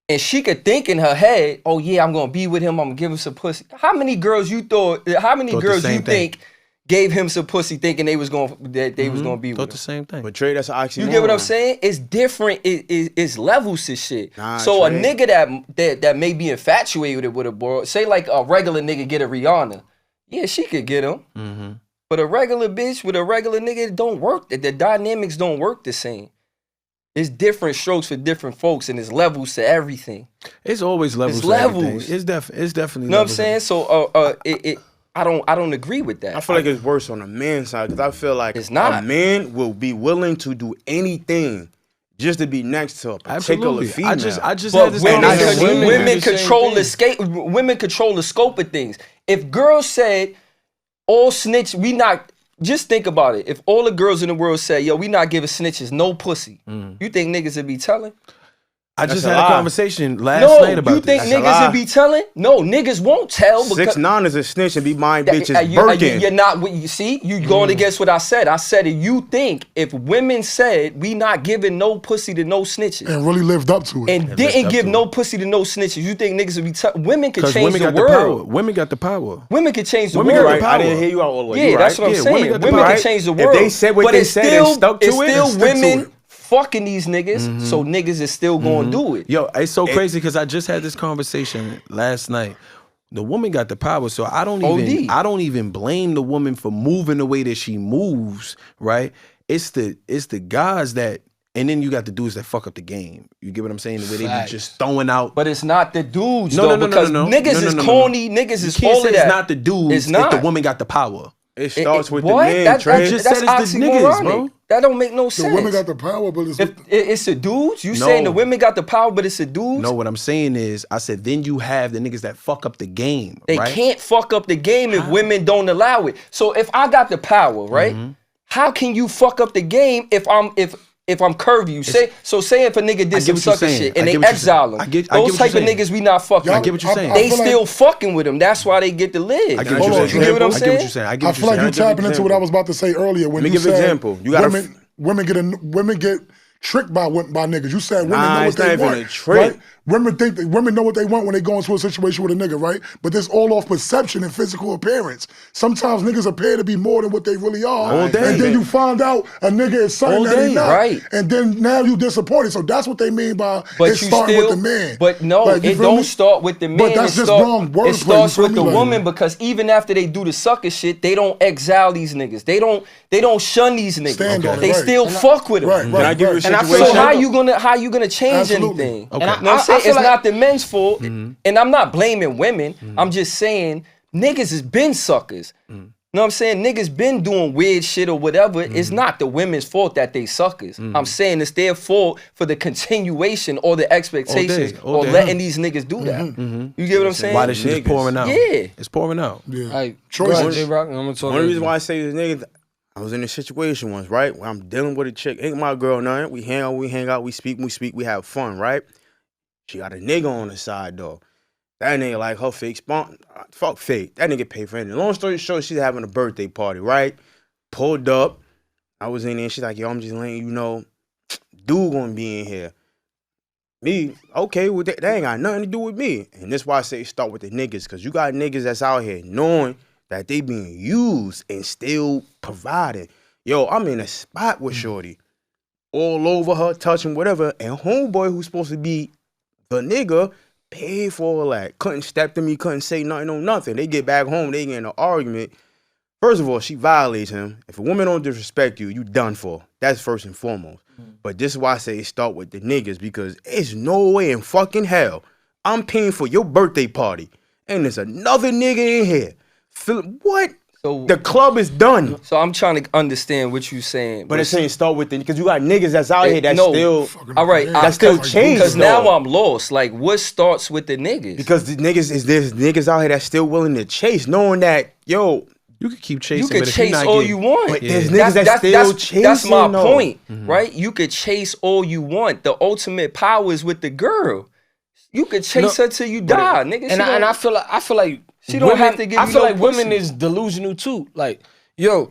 And she could think in her head, oh yeah, I'm gonna be with him. I'm gonna give him some pussy. How many girls you think gave him some pussy thinking they was gonna be with him? Thought the same thing. But Trey, that's an oxymoron. You get what I'm saying? It's different. It's levels to shit. So Trey, a nigga that may be infatuated with a boy, say like a regular nigga get a Rihanna, yeah, she could get him. But a regular bitch with a regular nigga, it don't work. The dynamics don't work the same. It's different strokes for different folks, and it's levels to everything. It's always levels. It's to levels. Everything. It's definitely. You know what I'm saying? So I don't agree with that. I feel like it's worse on the man's side because I feel like it's not. A man will be willing to do anything just to be next to a particular female. I just had this conversation. Women control the scope of things. If girls said all snitch, we not. Just think about it. If all the girls in the world say, yo, we not giving snitches no pussy, you think niggas would be telling? I just had a conversation last night about you think niggas would be telling? No, niggas won't tell. 6ix9ine is a snitch and be buying bitches Birkin. You're not, you see, you going against what I said. I said it. You think if women said we not giving no pussy to no snitches. And really lived up to it. And didn't give no pussy to no snitches, you think niggas would be telling? Women could change the world. Women got the power. Women could change the world. I didn't hear you out all the way. Yeah, that's what I'm saying. Women can change the world. If they said what they said and stuck to it, it's still women fucking these niggas, so niggas is still gonna do it. Yo, it's so crazy because I just had this conversation last night. The woman got the power, so I don't even blame the woman for moving the way that she moves, right? It's the guys that, and then you got the dudes that fuck up the game. You get what I'm saying? The way they be just throwing out. But it's not the dudes because niggas is corny, niggas is all of that. It's not the dudes. It's not. The woman got the power. It starts with the men, Trey. I just said it's the niggas, bro. That don't make no sense. The women got the power, but it's the dudes? You saying the women got the power, but it's the dudes? No, what I'm saying is, I said then you have the niggas that fuck up the game, They can't fuck up the game if women don't allow it. So if I got the power, right? How can you fuck up the game if I'm curvy? Say if a nigga did some sucker shit and they exile him. Those type of niggas we not fucking. I get what you're saying. They still fucking with him. That's why they get to live. I get what you're saying. You get what I'm saying? I get what you're saying. I feel like you're tapping into what I was about to say earlier when you said example. You gotta women get tricked by niggas. You said women know what they want, right? Women know what they want when they go into a situation with a nigga, right? But this all off perception and physical appearance. Sometimes niggas appear to be more than what they really are. All day. And then you find out a nigga is something that he's not. Right. And then now you disappointed. So that's what they mean by it starting with the man. But no, like, it don't start with the man. But that's just wrong wordplay. It starts with the woman because even after they do the sucker shit, they don't exile these niggas. They don't shun these niggas. They still fuck with them. Right. Can I give you a situation? So how you gonna change anything? Okay. You know what I'm saying? It's not the men's fault, and I'm not blaming women. I'm just saying niggas has been suckers. You know what I'm saying? Niggas been doing weird shit or whatever. It's not the women's fault that they suckers. I'm saying it's their fault for the continuation or the expectations or letting these niggas do that. You get what I'm saying? Why this shit is pouring out? Yeah. It's pouring out. Yeah. Like, Choices. J-Rock, I'm gonna talk. One reason why I say this niggas, I was in a situation once, right? Where I'm dealing with a chick. Ain't my girl, nothing. We hang out, we speak, we have fun, right? She got a nigga on the side, though. That nigga like her fake spawn. Fuck fake. That nigga pay for anything. Long story short, she's having a birthday party, right? Pulled up. I was in there. She's like, yo, I'm just letting you know, dude gonna be in here. Me, okay, well, that ain't got nothing to do with me. And that's why I say start with the niggas, because you got niggas that's out here knowing that they being used and still providing. Yo, I'm in a spot with shorty. All over her, touching whatever. And homeboy who's supposed to be the nigga paid for all that. Couldn't step to me, couldn't say nothing, no nothing. They get back home, they get in an argument. First of all, she violates him. If a woman don't disrespect you, you done for. That's first and foremost. But this is why I say start with the niggas, because there's no way in fucking hell I'm paying for your birthday party and there's another nigga in here. What? So the club is done. So I'm trying to understand what you're saying. But it's saying start with the, because you got niggas that's out here that still. All right, that still change. Because now I'm lost. Like, what starts with the niggas? Because the niggas there's niggas out here that's still willing to chase, knowing that, yo, you could keep chasing. You could chase all you want. But there's niggas that's still chasing. That's my point, right? You could chase all you want. The ultimate power is with the girl. You could chase her till you die, nigga. And I feel like she don't have to give you I feel like pussy. women is delusional too. Like, yo,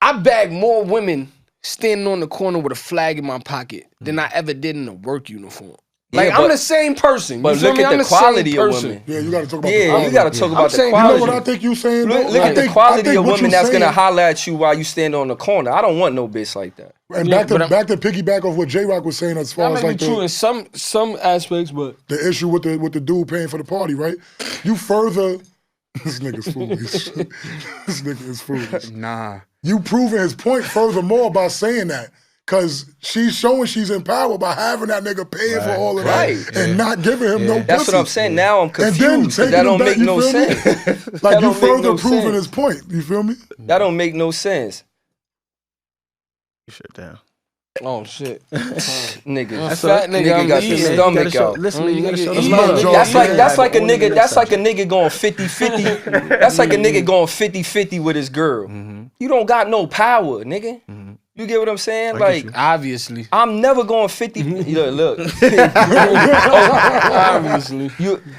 I bag more women standing on the corner with a flag in my pocket than I ever did in a work uniform. Like, I'm the same person. But look at the quality of women. Yeah, you gotta talk about the Yeah, quality. you gotta talk about the quality. You know what I think you saying? Look at the quality of women that's gonna holler at you while you stand on the corner. I don't want no bitch like that. And back to piggyback off what J-Rock was saying as far as like true in some aspects, but the issue with the dude paying for the party, right? You further this nigga's foolish. This nigga is foolish. Nah. You proving his point furthermore by saying that. Cause she's showing she's in power by having that nigga paying for all of that and not giving him no pussy. That's what I'm saying. Now I'm confused. And then that don't make no sense. Like you further proving his point. You feel me? That don't make no sense. You shut down. Oh shit, nigga. That's fat nigga got the stomach out. Listen, you gotta show That's like a nigga going 50-50. That's like a nigga going 50-50 with his girl. You don't got no power, nigga. You get what I'm saying? Like, obviously, I'm never going 50. Look. Obviously,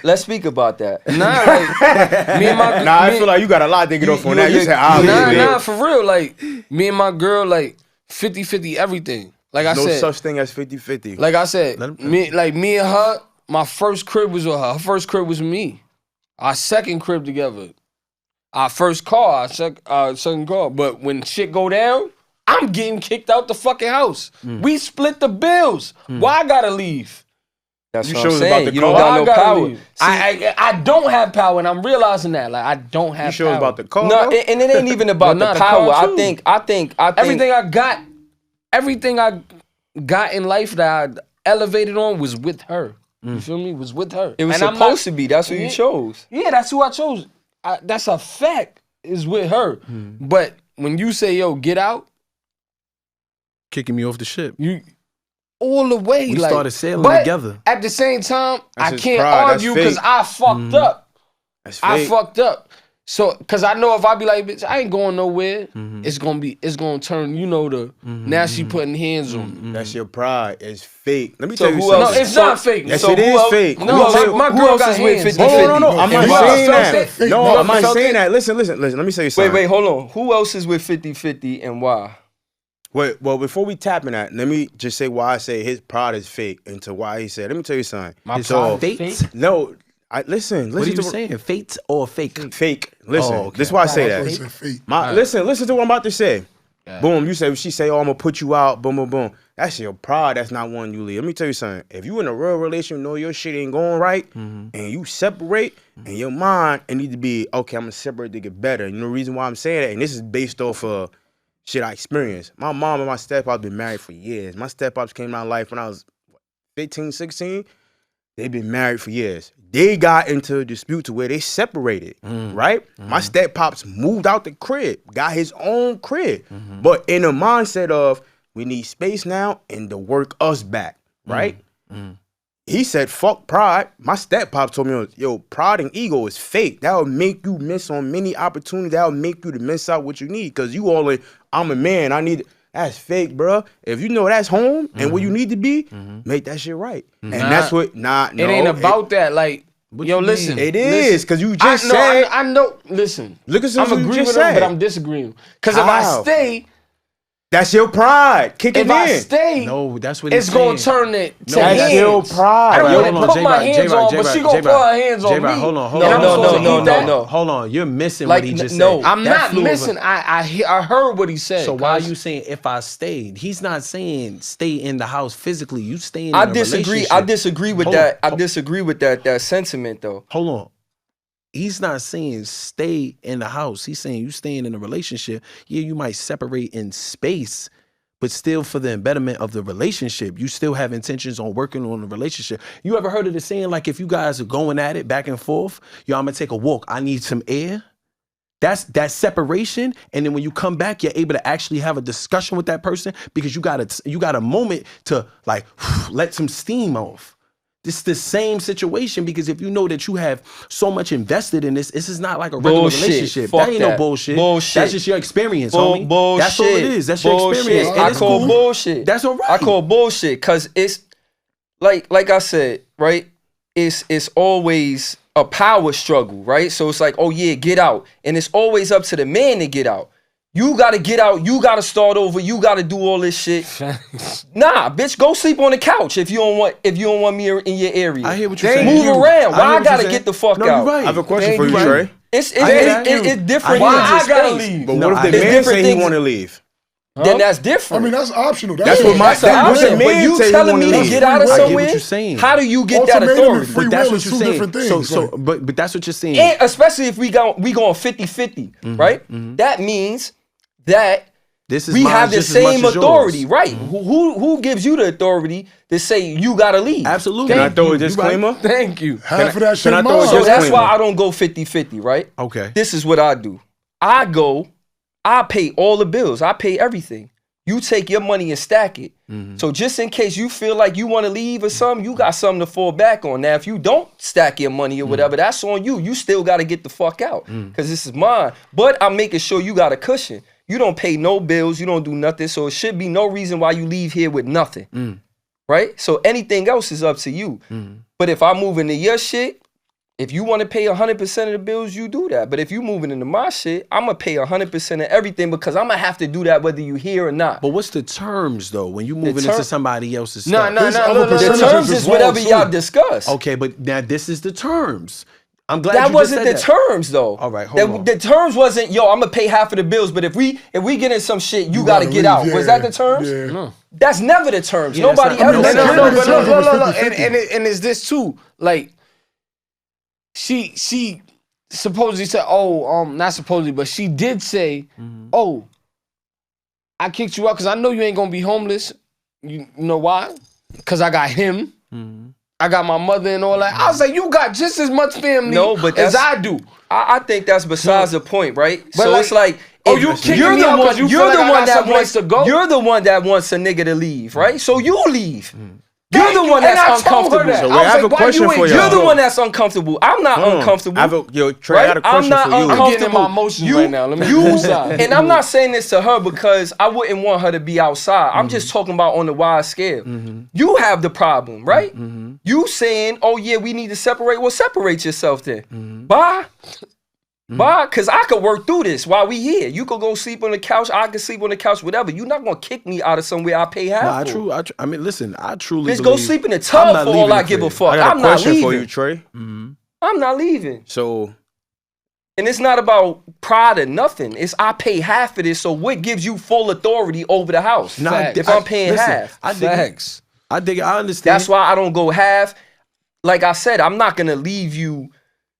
let's speak about that. Me and my I feel like you got a lot to get off on that. You said obviously. For real. Like, me and my girl, like 50-50 everything. Like I said, no such thing as 50-50. Like I said, me and her, my first crib was with her. Her first crib was with me. Our second crib together. Our first car, our second car. But when shit go down, I'm getting kicked out the fucking house. We split the bills. Why I gotta leave? That's what I'm saying. You don't got no power. I don't have power, and I'm realizing that. Like, I don't have power. You sure about the car? No, and it ain't even about the power. I think everything I got in life that I elevated on was with her. You feel me? Was with her. It was supposed to be. That's who you chose. Yeah, that's who I chose. That's a fact. Is with her. But when you say, yo, get out, kicking me off the ship. You all the way. We like, started sailing together. At the same time, that's I can't pride. argue because I fucked up. I fucked up. So, cause I know if I be like, bitch, I ain't going nowhere. It's gonna turn. You know now she putting hands on me. That's your pride. It's fake. Let me tell you who something. else? No, it's not fake. Yes, it is fake. No, my girl got hands. No. I'm not saying that. No, I'm not felt saying it? that. Listen. Let me say something. Wait, hold on. Who else is with 50-50 and why? Wait, well, before we tap in that, let me just say why I say his pride is fake and to why he said. Let me tell you something. My pride fake? No. Listen. What are you saying? Fate or fake? Fake. Listen. Oh, okay. This is why I say that. Listen to what I'm about to say. Yeah. Boom. She say, oh, I'm gonna put you out. Boom, boom, boom. That's your pride. That's not one you leave. Let me tell you something. If you in a real relationship, know your shit ain't going right, and you separate, and your mind, it need to be, okay, I'm gonna separate to get better. And the reason why I'm saying that, and this is based off of shit I experienced. My mom and my steppops been married for years. My steppops came in my life when I was 15, 16. They've been married for years. They got into a dispute to where they separated, right? My step-pops moved out the crib, got his own crib. But in a mindset of, we need space now and to work us back, right? he said, fuck pride. My step pop told me, yo, pride and ego is fake. That'll make you miss on many opportunities. That'll make you to miss out what you need. Cause you all like, I'm a man. That's fake, bro. If you know that's home and where you need to be, make that shit right. And that's what, it ain't about that. Like, yo, listen. It is, cause you just said. I know, listen. Look at I'm something you agreeing just with him, said. but I'm disagreeing. Cause if I stay, that's your pride kicking in. if I stay, No, that's what he's it's gonna saying. turn it to That's hands. your pride. I wouldn't Hold on, put my hands on, but she gonna put her hands on me. Hold on, And I'm supposed to eat that? no. Hold on, you're missing Like, what he just no. said. I'm That not flew missing. over- I heard what he said. So why are cuz. you saying if I stayed? He's not saying stay in the house physically. You staying in I a disagree. relationship. I disagree with Hold that. on. I disagree with that sentiment though. Hold on. He's not saying stay in the house. He's saying you staying in a relationship. Yeah, you might separate in space, but still for the betterment of the relationship. You still have intentions on working on the relationship. You ever heard of the saying, like, if you guys are going at it back and forth, yo, I'm gonna take a walk. I need some air. That's that separation. And then when you come back, you're able to actually have a discussion with that person because you got a moment to like let some steam off. This is the same situation because if you know that you have so much invested in this is not like a regular Bullshit. relationship. Fuck That ain't that. no bullshit. Bullshit. That's just your experience, homie. Bullshit. That's all it is. That's your Bullshit. experience. And I it's call cool. bullshit. That's all right. I call bullshit because it's like I said, right? It's always a power struggle, right? So it's like, oh yeah, get out, and it's always up to the man to get out. You gotta get out. You gotta start over. You gotta do all this shit. Nah, bitch, go sleep on the couch if you don't want me in your area. I hear what you're Thank saying. Move you. around. Why hear I what gotta you're get the saying. fuck No, out? you're right. I have a question Thank for you, you. Trey. It's Thank you. different. Why needs I and gotta space. leave? But No, what if I- the It's man different say he things. want to leave? Then that's I different. mean, that's optional. That's it. what my- That's an that's what option. the But man you say he telling wanna me to leave. get out of I get what somewhere? you're saying. How do you get that Ultimatum and authority? free But that's will what is you're two saying. different things. So, like, but that's what you're saying. And especially if we going 50-50, right? That means that This is we mine have the just as much same as yours. authority, right? Who gives you the authority to say you gotta leave? Absolutely. Can I throw a You right. disclaimer? Thank you. half of that shit can I is throw a mine. So that's disclaimer? why I don't go 50-50, right? Okay. This is what I do. I pay all the bills. I pay everything. You take your money and stack it. So just in case you feel like you want to leave or something, you got something to fall back on. Now, if you don't stack your money or whatever, that's on you. You still got to get the fuck out because this is mine. But I'm making sure you got a cushion. You don't pay no bills. You don't do nothing. So it should be no reason why you leave here with nothing. Right? So anything else is up to you. But if I move into your shit, if you want to pay 100% of the bills, you do that. But if you moving into my shit, I'm going to pay 100% of everything because I'm going to have to do that whether you here or not. But what's the terms though when you moving term- into somebody else's No, stuff? no, There's no, other look, look, The percentages look. terms as is well, whatever too. y'all discuss. Okay, but now this is the terms. I'm glad That you wasn't the just said that. terms though. All right, hold on. The terms wasn't, yo, I'm going to pay half of the bills, but if we get in some shit, you got to gotta get leave, out. yeah, Was that the terms? yeah. No. That's never the terms. Yeah, that's Nobody not- ever no, said No, Security no, that. but terms look, of look, 50-50. and it's this too. Like, she supposedly said, not supposedly, but she did say, oh, I kicked you out because I know you ain't gonna be homeless. You know why? Because I got him. I got my mother and all that. I was like, you got just as much family No, but as that's- I do. I think that's besides the point, right? But So like- it's like, Oh, if you kicking you're me the out 'cause one. you You're feel like the I one got that someplace wants to go? You're the one that wants a nigga to leave, right? So you leave. You're Thank the you. one And that's I told her uncomfortable. that. So I we was have like, a why question you for ain't y'all. You're just the one that's uncomfortable. I'm not uncomfortable. Trey, I got a question I'm not for you. uncomfortable. I'm getting in my emotions right now. Let me you, move aside. and I'm not saying this to her because I wouldn't want her to be outside. I'm just talking about on the wide scale. You have the problem, right? You saying, oh yeah, we need to separate. Well, separate yourself then. Bye. Bye, because I could work through this while we here. You could go sleep on the couch. I could sleep on the couch, whatever. You're not going to kick me out of somewhere I pay half for. I mean, listen, I truly Bitch, believe go sleep in the I'm tub not for all leaving I the give a crib. fuck. I got I'm a not question leaving. for you, Trey. I'm not leaving. So And it's not about pride or nothing. It's I pay half of this, so what gives you full authority over the house? Nah, Facts. If I'm paying listen, half. I dig it. Facts. I dig it. I understand. That's why I don't go half. Like I said, I'm not gonna leave you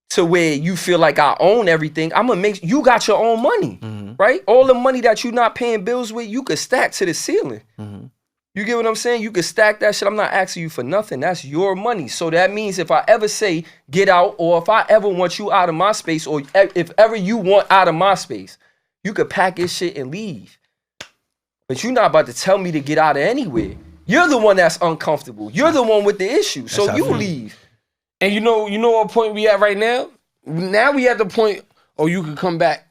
to where you feel like I own everything. I'm gonna make you got your own money, right? All the money that you're not paying bills with, you could stack to the ceiling. You get what I'm saying? You could stack that shit. I'm not asking you for nothing. That's your money. So that means if I ever say get out, or if I ever want you out of my space, or if ever you want out of my space, you could pack your shit and leave. But you're not about to tell me to get out of anywhere. You're the one that's uncomfortable. You're the one with the issue. So how I you feel. leave. And you know what point we at right now? Now we at the point, oh, you can come back.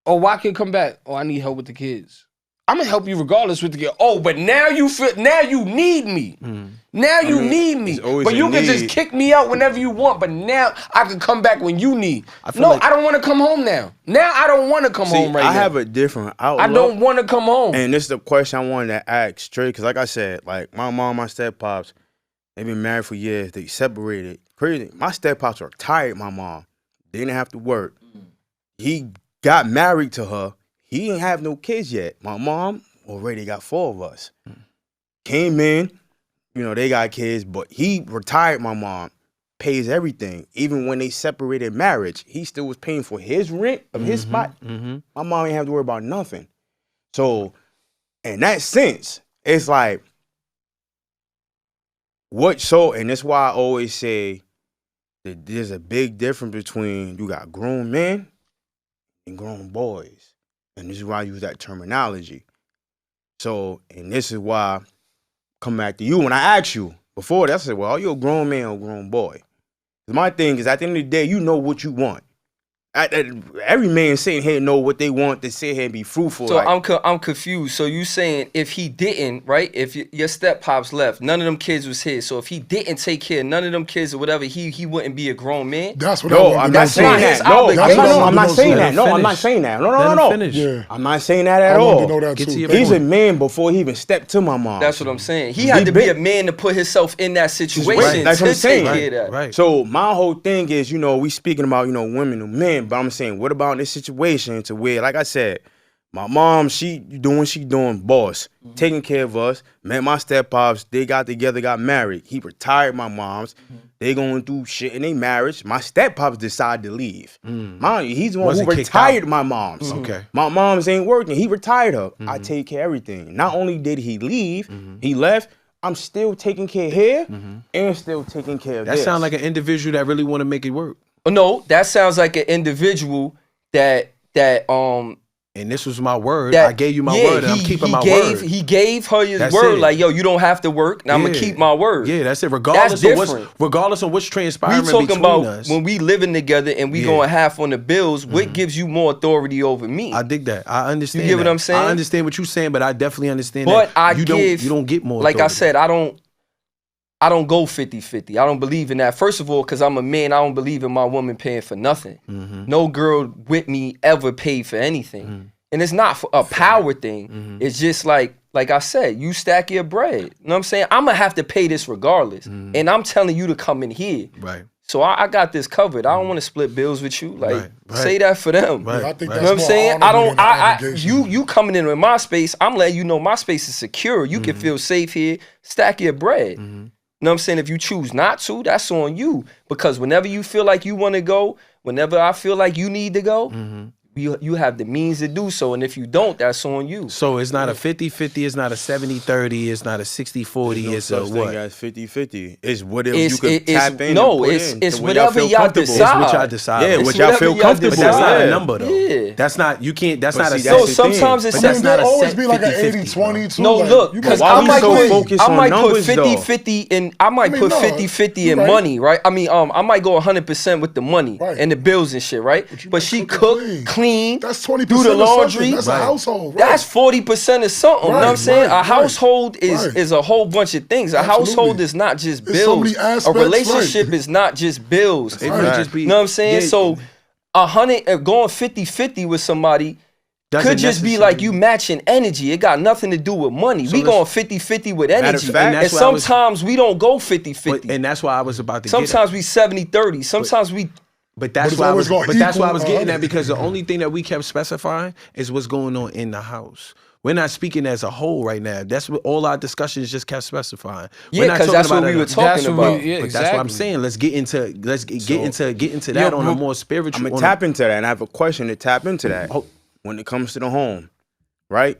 Oh, why can't come back? Oh, I need help with the kids. I'm gonna help you regardless with the kids. Oh, but now you need me. Now you need me. it's always But a you can just need. kick me out whenever you want. But now I can come back when you need. feel No, like- I don't want to come home now. Now I don't want to come See, home right now. I have a different outlook. I don't want to come home. And this is the question I wanted to ask straight, because like I said, like my mom, my step-pops, they've been married for years. They separated. Crazy. My step-pops were tired, my mom. They didn't have to work. He got married to her. He didn't have no kids yet. My mom already got 4 of us. Came in, they got kids, but he retired my mom, pays everything. Even when they separated marriage, he still was paying for his rent of his spot. My mom ain't have to worry about nothing. So, in that sense, it's like, and that's why I always say that there's a big difference between you got grown men and grown boys. And this is why I use that terminology. So, and this is why I come back to you. When I asked you before that, I said, well, are you a grown man or a grown boy? My thing is, at the end of the day, you know what you want. Every man sitting here know what they want to sit here and be fruitful. So I'm confused. So you saying if he didn't, right? If your step pops left, none of them kids was his. So if he didn't take care of none of them kids or whatever, he wouldn't be a grown man. That's what No, I I'm wanted not to saying know. his that. No, obligation. I'm not saying Let that. him No, I'm not finish. saying that. No, Let him no. finish. Yeah. I'm not saying that at I wanted all. to know that Get to too. your He's a point. man before he even stepped to my mom. That's what I'm saying. He had to be a man to put himself in that situation Right, that's what to I'm saying. take care of that. Right. So my whole thing is, we speaking about, women and men, but I'm saying, what about this situation to where, like I said, my mom, she doing what she doing, boss, taking care of us, met my step-pops, they got together, got married. He retired my mom's. They going through shit in their marriage. My step-pops decided to leave. Mind you, he's the one Wasn't who kicked retired out. my mom's. Okay. My mom's ain't working. He retired her. I take care of everything. Not only did he leave, he left, I'm still taking care here and still taking care of That this. sounds like an individual that really want to make it work. No, that sounds like an individual that And this was my word. that I gave you my word, and I'm keeping my word. He gave her his That's word, it. like, yo, you don't have to work. Now I'm gonna keep my word. Yeah, that's it. Regardless of different. what's transpiring We talking between about us. when we living together and we Yeah. going half on the bills. What gives you more authority over me? I dig that. I understand. You get what that. I'm saying? I understand what you're saying, but I definitely understand But that. you don't get more. Like I authority. said, I don't go 50-50. I don't believe in that. First of all, because I'm a man, I don't believe in my woman paying for nothing. No girl with me ever paid for anything. And it's not a power thing. It's just like I said, you stack your bread. You know what I'm saying? I'm going to have to pay this regardless. And I'm telling you to come in here. Right. So I got this covered. I don't want to split bills with you. Like, Right. say that for them. Right. I think You that's know what I'm more saying? honorable than obligation. You coming in with my space, I'm letting you know my space is secure. You can feel safe here. Stack your bread. You know what I'm saying? If you choose not to, that's on you. Because whenever you feel like you want to go, whenever I feel like you need to go, you have the means to do so. And if you don't, that's on you. So it's not a 50-50, it's not a 70-30, it's not a 60-40, no it's such a thing what? as 50-50. It's whatever It's- you could it- it's- tap in no, and put it's- in it's to where y'all whatever feel y'all comfortable. decide. It's what y'all decide. Yeah, It's what y'all whatever feel y'all comfortable. But that's not decide. a number though. Yeah. That's not But not see, a that's So the thing. sometimes it's But I that's mean, not there'll a always set be like an 50-50, 80-20 too. No, like, look, you because can- why I we might so put, focused I on might put numbers, though? 50-50 in, I might put no, 50-50 you in right. money, right? I mean, I might go 100% with the money Right. and the bills and shit, right? you But might she cook and cook, clean, That's 20% do the of something. laundry. That's Right. a household. Right? That's 40% of something. You know what I'm Right, saying? right, A household right. is a whole bunch of things. A Absolutely. household is not just There's so bills. many a aspects, relationship right. is not just bills. It Right. may just be, You know what I'm saying? yeah, So 100 going 50-50 with somebody doesn't could just be like you matching energy. It got nothing to do with money. We let's- going 50-50 with of energy. fact- And that's what I was- sometimes we don't go but, 50-50. and that's why I was about to Sometimes get we 70-30. Sometimes we But that's it's why I always was. gonna But that's why I equal was getting 100. at, because the only thing that we kept specifying is what's going on in the house. We're not speaking as a whole right now. That's what all our discussions just kept specifying. Yeah, We're not 'cause talking that's what about we it- were talking That's what we- about. yeah, But that's what I'm exactly. saying. Let's get into that on a but- more spiritual. I'm gonna on tap into that, and I have a question to tap into that. Oh. When it comes to the home, right?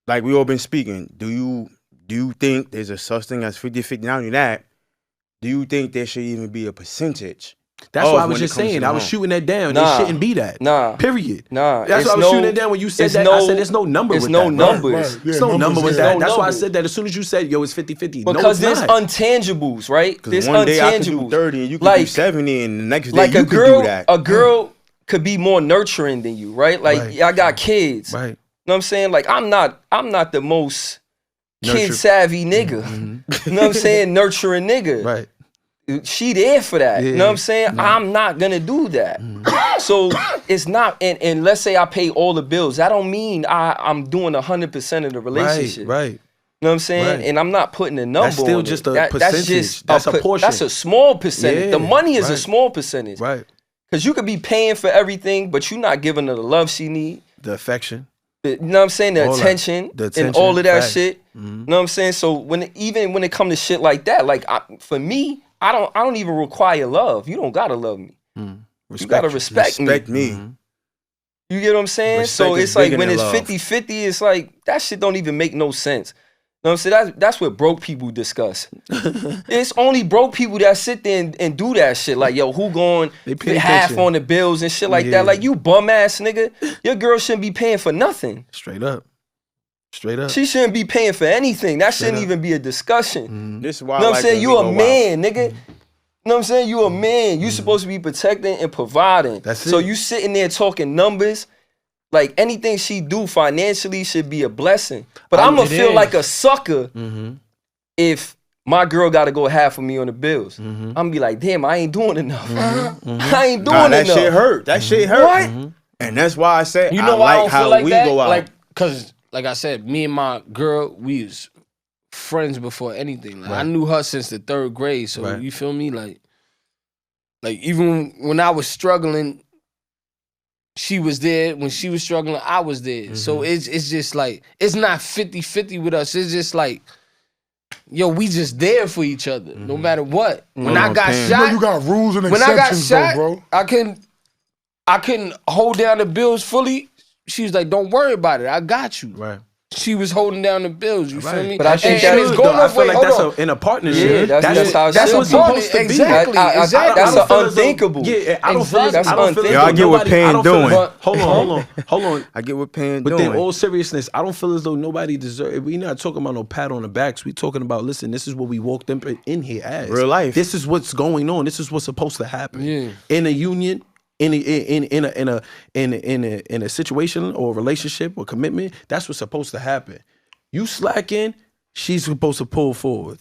Like we all been speaking. Do you think there's a such thing as 50-50? Not only that, do you think there should even be a percentage That's why I was when it just comes to saying. the I was home. shooting that down. Nah. It shouldn't be that. Nah. Period. Nah. That's why I was shooting it down when you said that. I said there's no number with It's no that. numbers. Right. Yeah, There's no number with yeah. that. no That's why I numbers. said that as soon as you said, yo, it's 50-50. Because no, it's there's not. untangibles, right? There's One day I can untangibles. do 30 and you can Like- do 70 and the next day Like you a can girl, do that. a girl could be more nurturing than you, right? Like Right. I got kids. Right. You know what I'm saying? Like I'm not the most Nurture- kid savvy nigga. You know what I'm saying? Nurturing nigga. Right. She there for that. You know what I'm saying? Yeah. I'm not gonna do that. So it's not, and let's say I pay all the bills. That don't mean I'm doing 100% of the relationship. Right. You know what I'm saying? Right. And I'm not putting a number That's still on just it. a percentage. That's a portion. That's a small percentage. Yeah, The money is a right. small percentage. Right. Because you could be paying for everything, but you're not giving her the love she need. The affection. You know what I'm saying? All that. Attention, The and attention, all of that facts. shit. You know what I'm saying? So even when it comes to shit like that, like for me, I don't even require love. You don't gotta love me. You gotta respect me. You get what I'm saying? Respect So is it's like bigger when than it's love. 50-50, it's like that shit don't even make no sense. You know what I'm saying? That's what broke people discuss. It's only broke people that sit there and do that shit. Like, yo, who going They pay half attention. on the bills and shit like Yeah. that? Like, you bum ass nigga. Your girl shouldn't be paying for nothing. Straight up. Straight up. She shouldn't be paying for anything. That shouldn't up. even be a discussion. Mm-hmm. This is why You know I what I'm like saying? when You we a go out. man, nigga. You know what I'm saying? You a man. You supposed to be protecting and providing. That's So it. you sitting there talking numbers. Like anything she do financially should be a blessing. But I'm gonna it feel is. like a sucker Mm-hmm. if my girl gotta go half of me on the bills. I'm gonna be like, damn, I ain't doing enough. I ain't doing Nah, that enough. shit hurt. That shit hurt. What? And that's why I said You know I why I like don't how feel like we that? go out. Like, cause like I said, me and my girl, we was friends before anything. Like, I knew her since the 3rd grade. So Right. you feel me? Like even when I was struggling, she was there. When she was struggling, I was there. So it's just like, it's not 50-50 with us. It's just like, yo, we just there for each other, no matter what. When I got Pain. You know shot, you got rules and when I got exceptions, shot, though, bro. I couldn't hold down the bills fully. She was like, don't worry about it. I got you. Right. She was holding down the bills. You feel me? But I think And that it's is- going I off. feel Wait, like hold that's on. in a partnership. Yeah, that's how it That's should what's be. supposed to be. Exactly. I- exactly. that's I don't feel as though- unthinkable. Yeah, I don't feel as That's I don't feel as unthinkable. though Yo, I get what nobody- Pan I don't feel as- doing. Hold on. I get what Pan But doing. then, all seriousness, I don't feel as though nobody deserves. We not talking about no pat on the backs. We talking about, listen, this is what we walked in here as. Real life. This is what's going on. This is what's supposed to happen. Yeah. In a union, in a situation or a relationship or commitment, that's what's supposed to happen. You slacking, she's supposed to pull forward.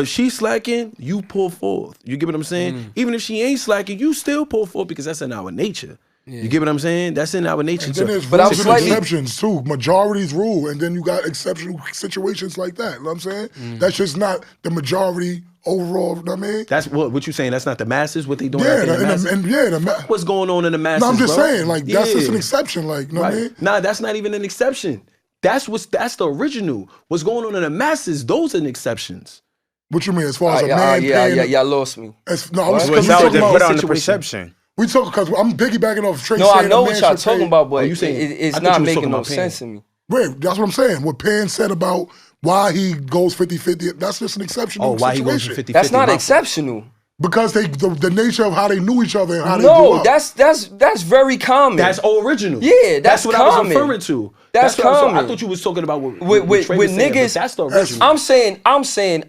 She slacking, you pull forth. You get what I'm saying? Even if she ain't slacking, you still pull forth because that's in our nature. You get what I'm saying? That's in our nature. And then there's But I'm rules and slightly- exceptions too. Majorities rule, and then you got exceptional situations like that. You know what I'm saying? That's just not the majority overall. You know what I mean? That's what you saying. That's not the masses. What they doing? Yeah, out there in the masses? the What's going on in the masses? No, I'm just bro? saying, like that's just an Yeah. exception. Like, you know what I Right. mean? Nah, that's not even an exception. That's the original. What's going on in the masses? Those are exceptions. What you mean as far as a Yeah, man paying? y'all lost me. No, I was What's because we out talking there about put on the situation. perception. we talk because I'm piggybacking off Trey. No, I saying know a what man y'all should talking pay- about, but you saying- it's I thought not you was making talking no about sense Pan. to me. Wait, that's what I'm saying. What Pan said about why he goes 50-50, that's just an exceptional Oh, why he goes situation. to 50-50? That's not my fault. exceptional. Because the nature of how they knew each other and how they grew No, up. that's very common. That's original. Yeah, that's what I common. was referring to. That's what I was- common. I thought you was talking about what with Trey was saying, but niggas. that's the original. I'm saying,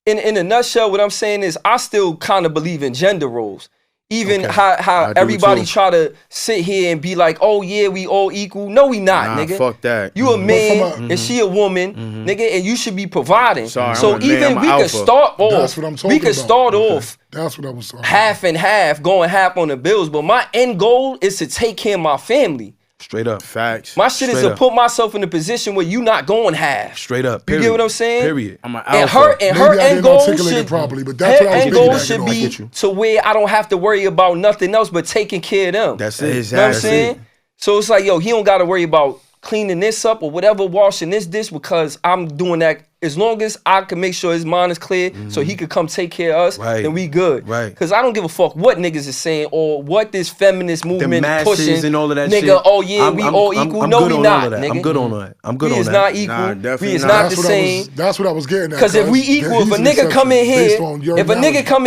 in a nutshell, what I'm saying is I still kind of believe in gender roles. Even Okay. how I do everybody too. try to sit here and be like, oh yeah, we all equal. No, we not, Nah, nigga. fuck that. You a man from and she a woman, nigga, and you should be providing. Sorry, so I'm a man, even I'm we an could alpha. start off. That's what I'm We talking could about. start off That's what I was talking half and half, going half on the bills. But my end goal is to take care of my family. Straight up. Facts. My shit is Straight to up. put myself in a position where you not going half. Straight up. You Period. get what I'm saying? Period. I'm an And alpha. her Maybe I end didn't goal articulate it should properly, but that's her what I was end goal piggybacking should on. I be get you. to where I don't have to worry about nothing else but taking care of them. That's it. Exactly. You know what I'm That's saying? So it's like, yo, he don't got to worry about cleaning this up or whatever, washing this dish because I'm doing that as long as I can make sure his mind is clear so he could come take care of us, then we good. Right. Because I don't give a fuck what niggas is saying or what this feminist movement pushing. And all of that nigga, shit. Oh yeah, we all equal. I'm No, good we on not, all of that. nigga. I'm good on that. I'm good We on is that. not equal. Nah, definitely We is not. not the same. That's what I was getting at. Because if we equal, if a nigga come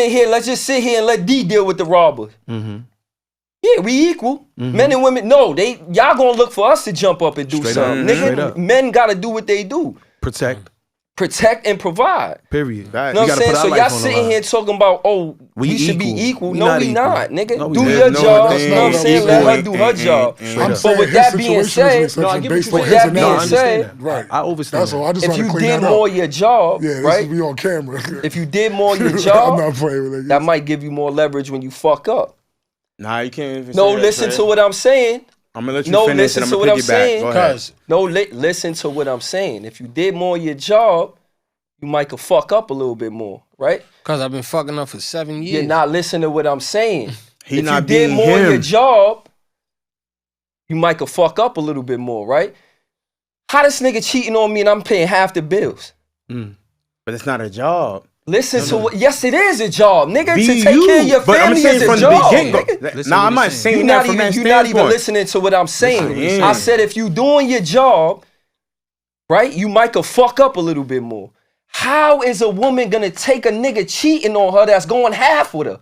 in here, let's just sit here and let D deal with the robber. Yeah, we equal. Men and women, no, y'all gonna look for us to jump up and do Straight something. up. Straight Nigga, up. men gotta do what they do. Protect. And provide. Period. You know what I'm saying? So y'all sitting here talking about, we should be equal. No, we not, nigga. No, we do not. your job. that's You know what I'm not saying? what I'm Let her do her job. But with that being said, I overstand. That's all. I just if want to you clean did that more up. your job, Yeah, this right? is be on camera. If you did more your I'm job, not playing with it. that might give you more leverage when you fuck up. Nah, you can't even No, say that, listen Trey. to what I'm saying. I'm gonna let you No, finish listen and to I'm what gonna I'm piggyback. saying. Go ahead. No, listen to what I'm saying. If you did more your job, you might could fuck up a little bit more, right? Because I've been fucking up for 7 years. You're not listening to what I'm saying. He if not you did being more him. your job, you might could fuck up a little bit more, right? How this nigga cheating on me and I'm paying half the bills? But it's not a job. Listen to what. Yes, it is a job, nigga. Be to take care of your But I'm family saying is a from job. the beginning. Nigga. Nah, I'm not saying that from that You're not even standpoint. listening to what I'm saying. Listen, I said if you doing your job, right, you might could fuck up a little bit more. How is a woman gonna take a nigga cheating on her that's going half with her?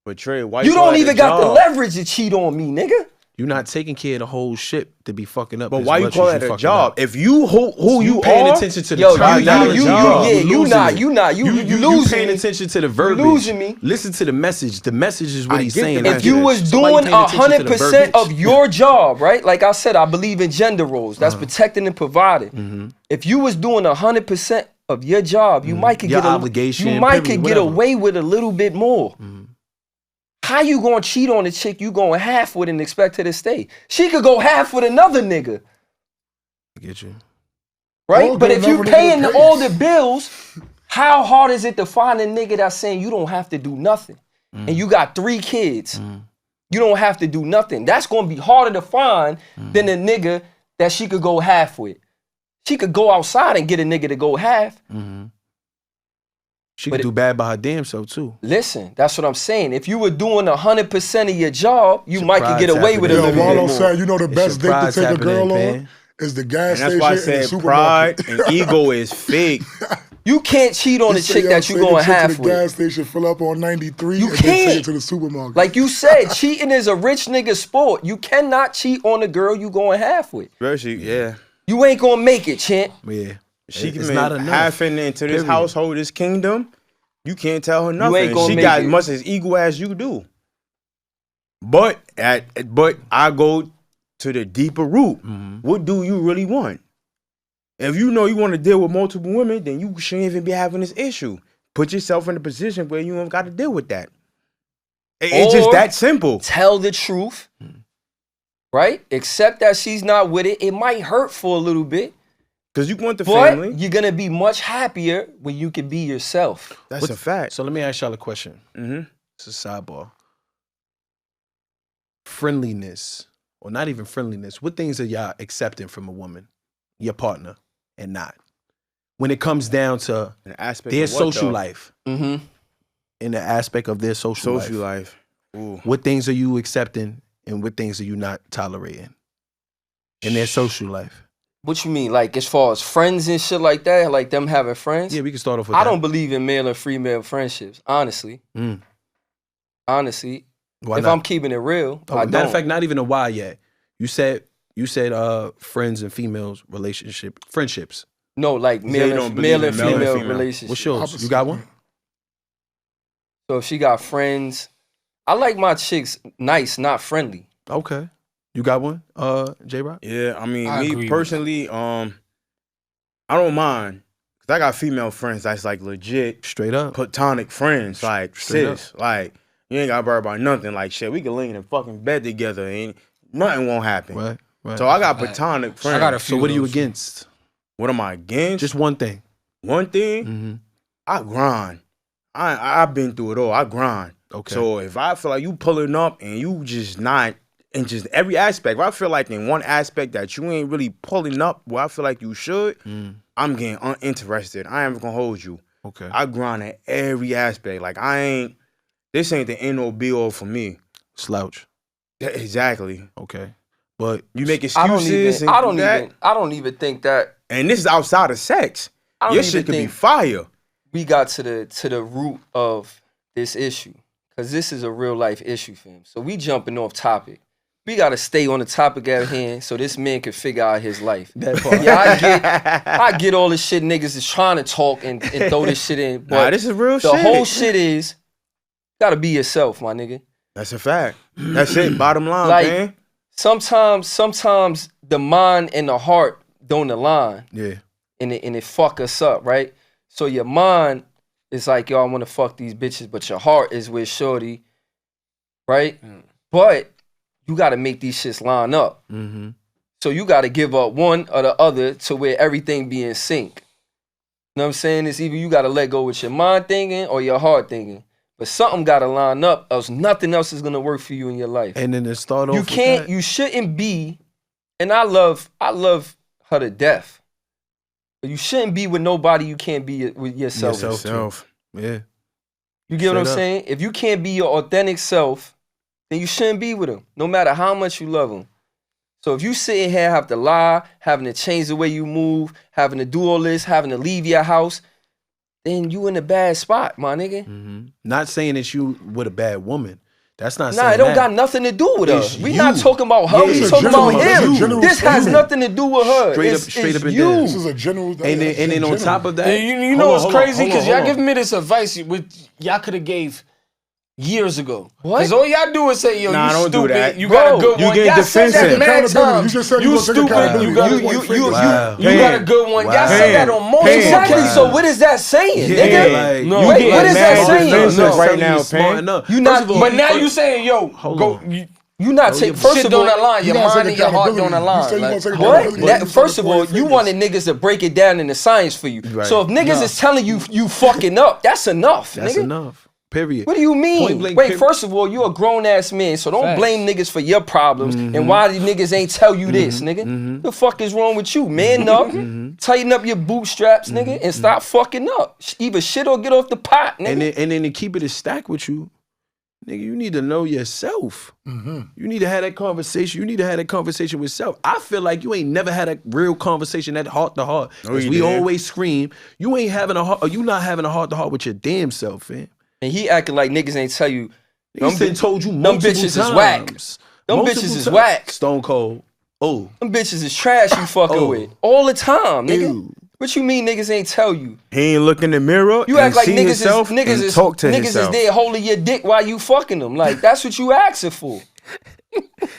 But Trey, why You call don't that even a got the job? leverage to cheat on me, nigga. You're not taking care of the whole ship to be fucking up. But as why you much call as that a fucking job? up. If you who you paying are, attention to the Yo, terminology, you not. You losing paying me. attention to the verbiage. losing me. Listen to the message. The message is what I he's get the saying. message. If you was So why you doing paying attention to the 100% verbiage? of your job, right? Like I said, I believe in gender roles. That's protecting and providing. If you was doing 100% of your job, you might could Your get obligation, you might period, could get whatever. away with a little bit more. How you gonna cheat on a chick you going half with and expect her to stay? She could go half with another nigga, I get you. right? Or But get if you another nigga paying that all pays. the bills, how hard is it to find a nigga that's saying you don't have to do nothing? And you got 3 kids. You don't have to do nothing. That's gonna be harder to find than a nigga that she could go half with. She could go outside and get a nigga to go half. She But could do bad by her damn self too. Listen, that's what I'm saying. If you were doing 100% of your job, you Your might could get pride's away with a Yo, little bit Waldo more. said, you know the It's best your date to pride's take a happening, girl man. on is the and gas that's station why I and the said supermarket. pride and ego is fake. You can't cheat on He a said, chick yo, that you take a going chick to half the with. gas station, fill up on 93, You and then take can't. it to the supermarket. Like you said, cheating is a rich nigga sport. You cannot cheat on a girl you going half with. Especially, yeah. You ain't gonna make it, champ. Yeah. She It's can not make enough. half into this Period. household, this kingdom. You can't tell her nothing. ain't gonna She make got it. as much as ego as you do. But I go to the deeper root. What do you really want? If you know you want to deal with multiple women, then you shouldn't even be having this issue. Put yourself in a position where you don't got to deal with that. It's just Or that simple. Tell the truth, right? Accept that she's not with it. It might hurt for a little bit, Because you want the but family. you're gonna be much happier when you can be yourself. That's a fact. So let me ask y'all a question. It's a sidebar. Friendliness, or not even friendliness. What things are y'all accepting from a woman, your partner, and not? When it comes down to An aspect their of what, social though? life, Mm-hmm. in the aspect of their social Social life. life. Ooh. What things are you accepting and what things are you not tolerating in their social life? What you mean, like as far as friends and shit like that, like them having friends? Yeah, we can start off with I that. don't believe in male and female friendships, honestly. Honestly, Why if not? I'm keeping it real, I matter don't. of fact, not even a why yet. You said friends and females friendships. No, like You male don't and, believe male in and male and female female. relationships. What's yours? You got one? So if she got friends, I like my chicks nice, not friendly. Okay. You got one, J-Rock? Yeah, I mean, I agree me with personally, I don't mind. Because I got female friends that's like legit Straight up. platonic friends. Like, Straight sis, like, you ain't got to worry about nothing. Like, shit, we can lay in a fucking bed together and nothing won't happen. Right. So I got platonic friends. I got a So few what are you of those. against? What am I against? Just one thing. one thing, Mm-hmm. I grind. I've been through it all. I grind. Okay. So if I feel like you pulling up and you just not in just every aspect. Where I feel like in one aspect that you ain't really pulling up where I feel like you should, I'm getting uninterested. I ain't gonna hold you. Okay. I grind at every aspect. Like this ain't the end or be all for me. Slouch. Yeah, exactly. Okay. But you make excuses. I don't even think that. And this is outside of sex. Your shit could be fire. We got to the root of this issue, because this is a real life issue, fam. So we jumping off topic. We gotta stay on the topic at hand so this man can figure out his life. That part. Yeah, I get all this shit niggas is trying to talk and throw this shit in. But this is real shit. The whole shit is, gotta be yourself, my nigga. That's a fact. That's it. Bottom line, like, man. Sometimes the mind and the heart don't align. Yeah. And it fuck us up, right? So your mind is like, yo, I want to fuck these bitches, but your heart is with shorty, right? But you got to make these shits line up. Mm-hmm. So you got to give up one or the other to where everything be in sync. You know what I'm saying? It's either you got to let go with your mind thinking or your heart thinking. But something got to line up, else nothing else is going to work for you in your life. And then it start off you shouldn't be, and I love her to death. But you shouldn't be with nobody you can't be with yourself. Yeah. You get what I'm saying? If you can't be your authentic self, then you shouldn't be with them, no matter how much you love them. So if you sitting here have to lie, having to change the way you move, having to do all this, having to leave your house, then you in a bad spot, my nigga. Mm-hmm. Not saying it's you with a bad woman. That's not saying it don't got nothing to do with us. We not talking about her. Yeah, we talking about him. This has nothing to do with her. Straight up and you. down. This is a general. And then on top of that, you know what's crazy? Because y'all giving me this advice y'all could have gave years ago. What? Because all y'all do is say, yo, you stupid. Do that. You got a good one. Y'all said that mad times. You just said you stupid. You got a good one. Y'all said that on multiple Exactly. So what is that saying, nigga? Like, what is that saying? Right now, smart enough. You not. But now you saying, yo, go. You not take. First shit of all, don't align. Your mind and your heart don't align. What? First of all, you wanted niggas to break it down into science for you. So if niggas is telling you fucking up, that's enough. That's enough. Period. What do you mean? Wait, first of all, you a grown ass man, so don't blame niggas for your problems and why the niggas ain't tell you this, nigga. The fuck is wrong with you? Man up, tighten up your bootstraps, nigga, and stop fucking up. Either shit or get off the pot, nigga. And then to keep it a stack with you, nigga, you need to know yourself. You need to have that conversation. You need to have that conversation with self. I feel like you ain't never had a real conversation, that heart to heart. Because we always scream. You ain't having a heart, or you not having a heart to heart with your damn self, man. And he acting like niggas ain't tell you. Niggas told you them multiple bitches times. is whack. Them bitches is whack. Stone cold. Oh. Them bitches is trash you fucking with. All the time, nigga. Ew. What you mean niggas ain't tell you? He ain't look in the mirror. You act like niggas is there holding your dick while you fucking them. Like, that's what you asking for.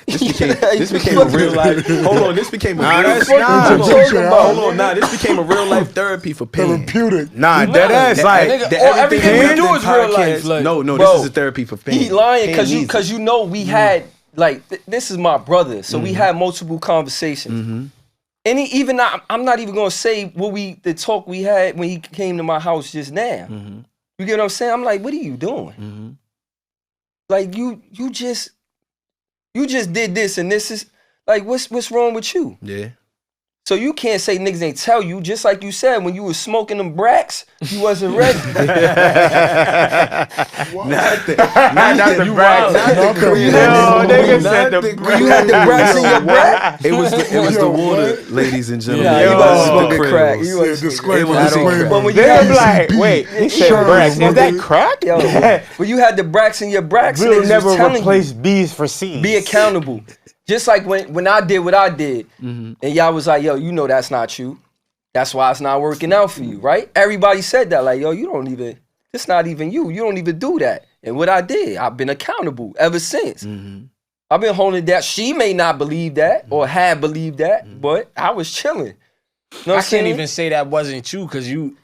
This became a real life. Hold on, this became a real life. Hold on, this became a real life therapy for pain. Therapeutic. That ass like everything we do is real life. Like, no, this is a therapy for pain. He lying because you know we had like this is my brother, so we had multiple conversations. And I'm not even gonna say the talk we had when he came to my house just now. You get what I'm saying? I'm like, what are you doing? Like you just did this and this is like what's wrong with you? Yeah. So you can't say niggas ain't tell you, just like you said, when you was smoking them bracks, you wasn't ready. Not the bracks. When you had the bracks in your brack? It was the water, ladies and gentlemen. Yeah, you wasn't smoking crack. You wasn't Disclaimer. But when you They're like, wait, he said bracks. Is that crack? Yo, when you had the bracks in your bracks, we'll niggas never was telling replace you, B's for C's. be accountable. Just like when I did what I did, and y'all was like, yo, you know that's not you. That's why it's not working out for you, right? Everybody said that, like, yo, it's not even you. You don't even do that. And what I did, I've been accountable ever since. I've been holding that. She may not believe that or had believed that, but I was chilling. You know I can't even say that wasn't you, because you,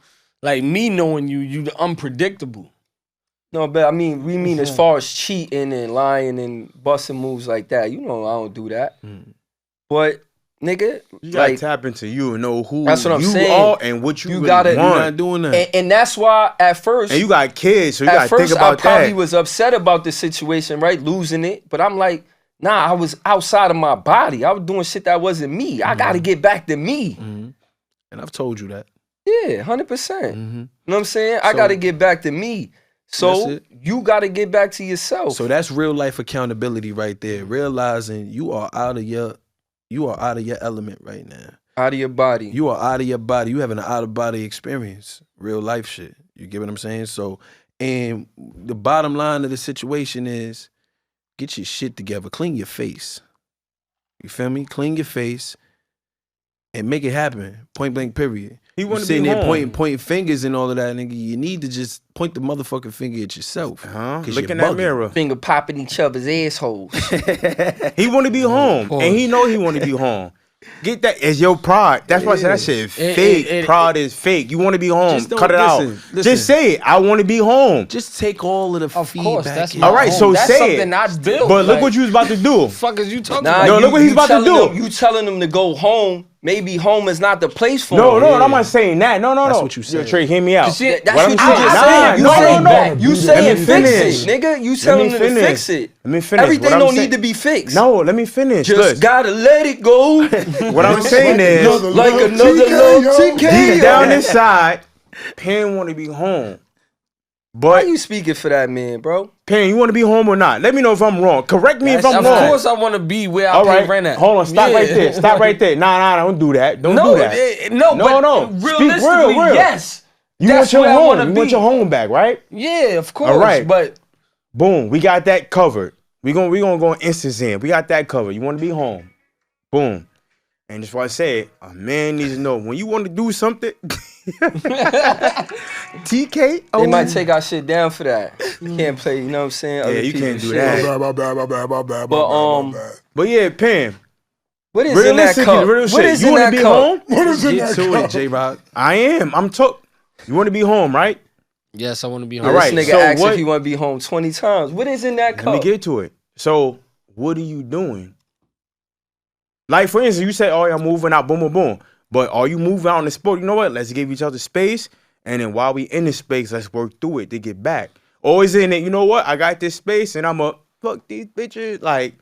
like me knowing you unpredictable. No, but we mean as far as cheating and lying and busting moves like that. You know I don't do that. But nigga, you gotta like, tap into you and know who that's what I'm you saying. are and what you really gotta, want. You're not doing that. And that's why at first, and you got kids, so you gotta think about that. I probably was upset about the situation, right? Losing it. But I'm like, Nah, I was outside of my body. I was doing shit that wasn't me. I gotta get back to me. And I've told you that. Yeah, 100%. You know what I'm saying? I gotta get back to me. So you gotta get back to yourself. So that's real life accountability right there. Realizing you are out of your element right now. Out of your body. You are out of your body. You having an out of body experience. Real life shit. You get what I'm saying? So, and the bottom line of the situation is get your shit together. Clean your face. You feel me? Clean your face and make it happen. Point blank, period. He want to sitting be there home. pointing fingers and all of that, nigga. You need to just point the motherfucking finger at yourself. Look in that mirror. Finger popping each other's assholes. He want to be home, and he know he want to be home. Get that as your pride. That's why I said that shit is fake. Pride is fake. You want to be home. Cut it out. Just say it. I want to be home. Just take all of the feedback. Course, that's all right, so that's say something it. I built. But look what you was about to do. The fuck is you talking Nah, about? No, look what he's about to do. You telling them to go home. Maybe home is not the place for No, them. I'm not saying that. No. That's what you said. Yo, Trey, hear me out. That's what I'm you saying. just said. No. You saying Let me fix finish. it, nigga. You telling them to fix it. Let me finish. Everything What I'm don't saying- need to be fixed. No, let me finish. Just Look, gotta let it go. what I'm saying is, like another little TK. deep down inside, Pan want to be home. Why But you speaking for that man, bro? Pan, you want to be home or not? Let me know if I'm wrong. Correct me if I'm Of wrong. course, I want to be where I All pay right, rent at. hold on. Stop Yeah. right there. Stop right there. Nah, don't do that. Don't do that. No, No, no. but Speak realistically, real. yes. You That's want your where I home. wanna You want be. your home back, right? Yeah, of course. All right. But Boom. We got that covered. We gonna go instance in. We got that covered. You want to be home. Boom. And that's why I say a man needs to know when you want to do something. TK. They might take our shit down for that. You can't play, you know what I'm saying? Yeah, Other you people's can't do shit. that. My bad. But, But yeah, Pam. What is in that cup? Real What shit. is You in want that to be cup? home? What is in Get that to cup? it, J-Rock. I am. You want to be home, right? yes, I want to be home. All right. This nigga so asked what- if he want to be home 20 times. What is in that cup? Let me get to it. So, what are you doing? Like, for instance, you say, oh, I'm moving out, boom, boom, boom. But are you moving out in the sport? You know what? Let's give each other space. And then while we in the space, let's work through it to get back. Or is it in it, you know what? I got this space and I'm a fuck these bitches. Like,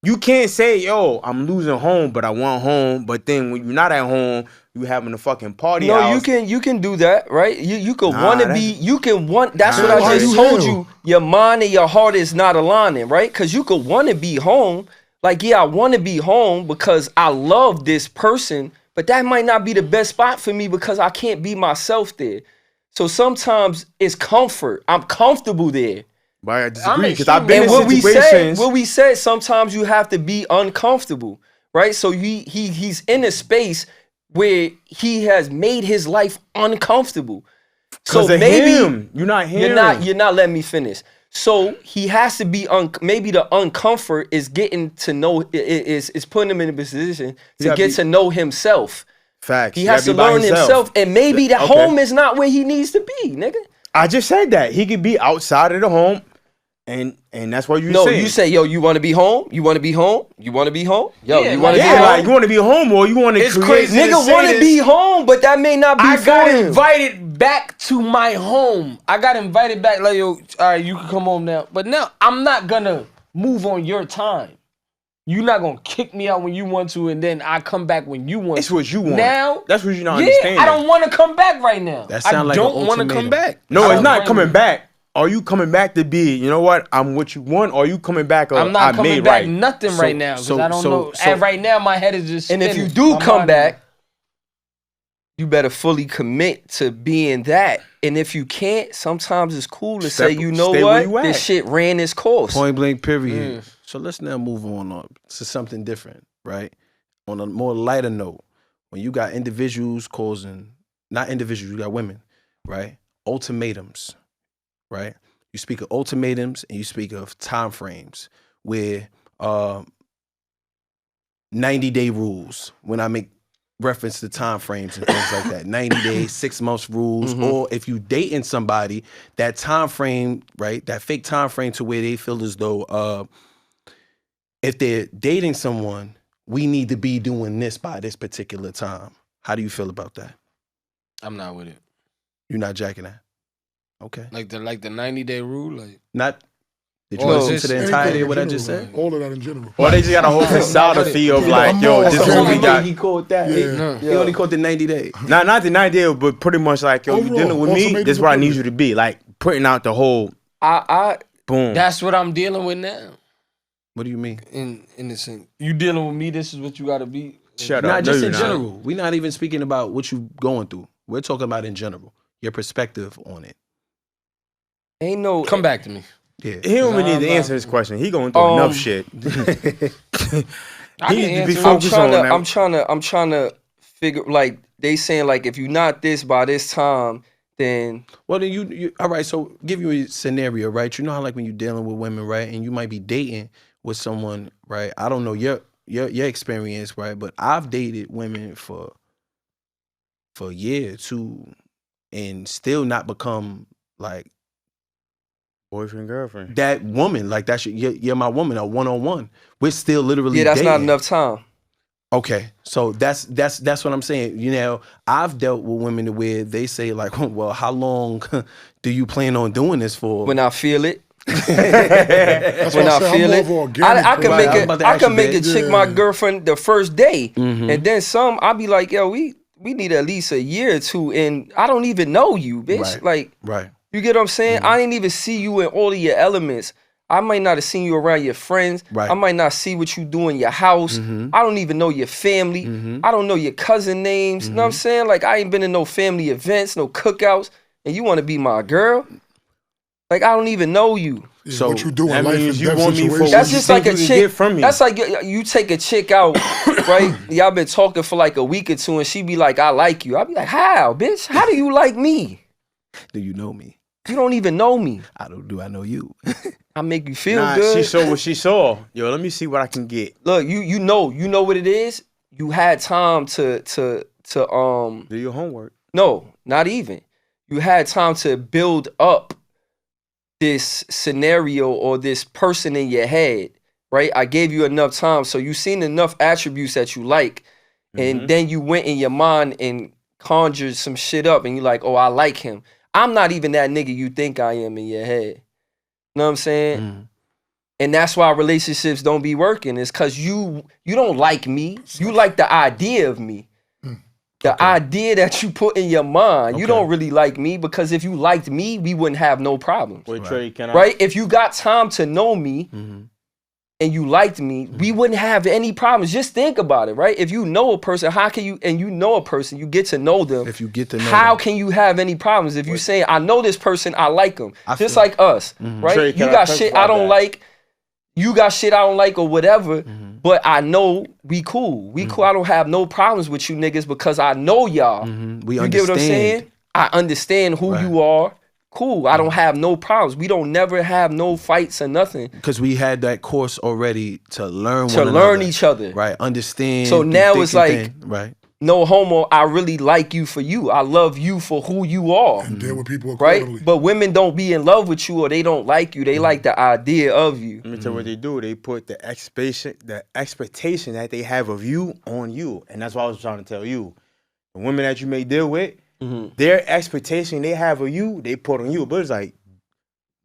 you can't say, yo, I'm losing home, but I want home. But then when you're not at home, you having a fucking party No, house. you can do that, right? You could Nah, want to that's- be, you can want, that's Nah, what I why just you told hell? you. Your mind and your heart is not aligning, right? Because you could want to be home. Like, yeah, I want to be home because I love this person, but that might not be the best spot for me because I can't be myself there. So sometimes it's comfort. I'm comfortable there. But I I'm disagree because I've been And in what situations. we said, sometimes you have to be uncomfortable, right? So he's in a space where he has made his life uncomfortable. So Because of maybe him. You're not him. you're not letting me finish. So he has to be maybe the uncomfort is getting to know is putting him in a position to gotta get be- to know himself. Facts. He You has gotta to be by learn himself, and maybe the Okay. home is not where he needs to be, nigga. I just said that. He could be outside of the home, and that's what you No, saying. you say, yo, you want to be home? You want to be home? You want to be home? Yo, Yeah, you want to like- be yeah, home? like you want to be home or you want to It's create. crazy. Nigga say want to this. be home, but that may not be I for got him. invited back to my home. I got invited back. Like, yo, all right, you can come home now. But now I'm not gonna move on your time. You're not gonna kick me out when you want to, and then I come back when you want It's to. what you want. Now, That's what you're not yeah, understanding. I don't want to come back right now. That sound like I an don't want to come ultimatum. back. No, I it's don't not blame coming you. back. Are you coming back to be? You know what? I'm what you want. Or are you coming back? I'm not I coming made back right. nothing right now because I don't know. And right now, my head is just And if spinning. you do My come mind back, you better fully commit to being that. And if you can't, sometimes it's cool to say, you know stay where what? you at. This shit ran its course. Point blank, period. So let's now move on to something different, right? On a more lighter note, when you got individuals causing, not individuals, you got women, right? Ultimatums, right? You speak of ultimatums and you speak of time frames where 90-day rules, when I make reference to time frames and things like that, 90 days, 6 months rules, or if you dating somebody, that time frame, right? That fake time frame to where they feel as though if they're dating someone, we need to be doing this by this particular time. How do you feel about that? I'm not with it. You're not jacking that? Okay. Like the 90-day rule. Like Not Did you Or listen is to the this entirety Anything of what I in just general, said? man. All of that in general. Or they just got a whole philosophy of like, I'm yo, more- this is that's what all we I got. He called that. Yeah. He only called the 90 days. Not the 90 day, but pretty much like, yo, you Overall, dealing with me, ultimatum this is what I need period. you to be. Like, putting out the whole I boom. That's what I'm dealing with now. What do you mean? In the sense, you dealing with me. This is what you got to be. Shut Not up. just No, in you're not. general. We're not even speaking about what you going through. We're talking about in general. Your perspective on it. ain't no. Come back to me. Yeah. He don't even Nah, need to nah. answer this question. He going through enough shit. I He can needs to be answer. focused on that. I'm trying to figure, like, they saying like, if you're not this by this time, then Well, then you all right. So give you a scenario, right? You know how like when you're dealing with women, right, and you might be dating with someone, right? I don't know your experience, right? But I've dated women for a year or two, and still not become like Boyfriend, girlfriend. that woman. Like that's you're my woman, a 1-on-1. We're still literally yeah, that's dating. not enough time. Okay, so that's what I'm saying. You know, I've dealt with women where they say like, well, how long do you plan on doing this for? When I feel it, That's when why I I say feel I'm it, more of an organic. I can Right, make I was it. about to I ask can you make a that. chick my Yeah. girlfriend the first day, Mhm. and then some. I be like, yo, we need at least a year or two, and I don't even know you, bitch. Right. Like, Right. you get what I'm saying? I didn't even see you in all of your elements. I might not have seen you around your friends. Right. I might not see what you do in your house. I don't even know your family. I don't know your cousin names. You know what I'm saying? Like, I ain't been in no family events, no cookouts, and you want to be my girl? Like, I don't even know you. Yeah, So, what you do in that life means and you death want me for situations. That's you just think like a you can chick. get from me. That's like you take a chick out, right? Y'all been talking for like a week or two, and she be like, "I like you." I be like, "How, bitch? How do you like me? Do you know me? You don't even know me. I don't. Do I know you? I make you feel Nah, good." she saw what she saw. Yo, let me see what I can get. Look, you know what it is. You had time to Do your homework. no, not even. You had time to build up this scenario or this person in your head, right? I gave you enough time, so you seen enough attributes that you like, and then you went in your mind and conjured some shit up, and you like, oh, I like him. I'm not even that nigga you think I am in your head. You know what I'm saying? And that's why relationships don't be working. It's because you don't like me. You like the idea of me. The idea that you put in your mind. You Okay. don't really like me, because if you liked me, we wouldn't have no problems. Wait, Trey, can I? Right? If you got time to know me and you liked me, we wouldn't have any problems. Just think about it, right? If you know a person, how can you, and you know a person, you get to know them. If you get to know How them. can you have any problems if you say, I know this person, I like them? Just feel- like us, right? Trey, You can I got touch shit about I don't that? like. You got shit I don't like or whatever, but I know we cool. We cool. I don't have no problems with you niggas because I know y'all. We You get what I'm understand. saying? I understand who Right. you are. Cool. I don't have no problems. We don't never have no fights or nothing. Because we had that course already to learn To one learn another. each other. Right. Understand. So through now thick it's and like- thin. Right. No homo, I really like you for you. I love you for who you are. And deal with people Right? accordingly. But women don't be in love with you or they don't like you. They like the idea of you. Let me tell you what they do. They put the expectation that they have of you on you, and that's what I was trying to tell you. The women that you may deal with, their expectation they have of you, they put on you. But it's like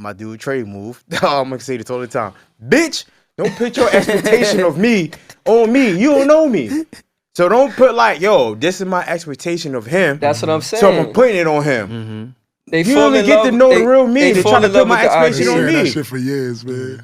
my dude Trey move. I'm gonna say this all the time, bitch. Don't put your expectation of me on me. You don't know me, so don't put like, yo, this is my expectation of him. That's what I'm saying. So I'm putting it on him. They You fall only in get love- to know they- the real me. they They fall try to in put love my with the expectation Been idea. on saying that me. shit for years, man.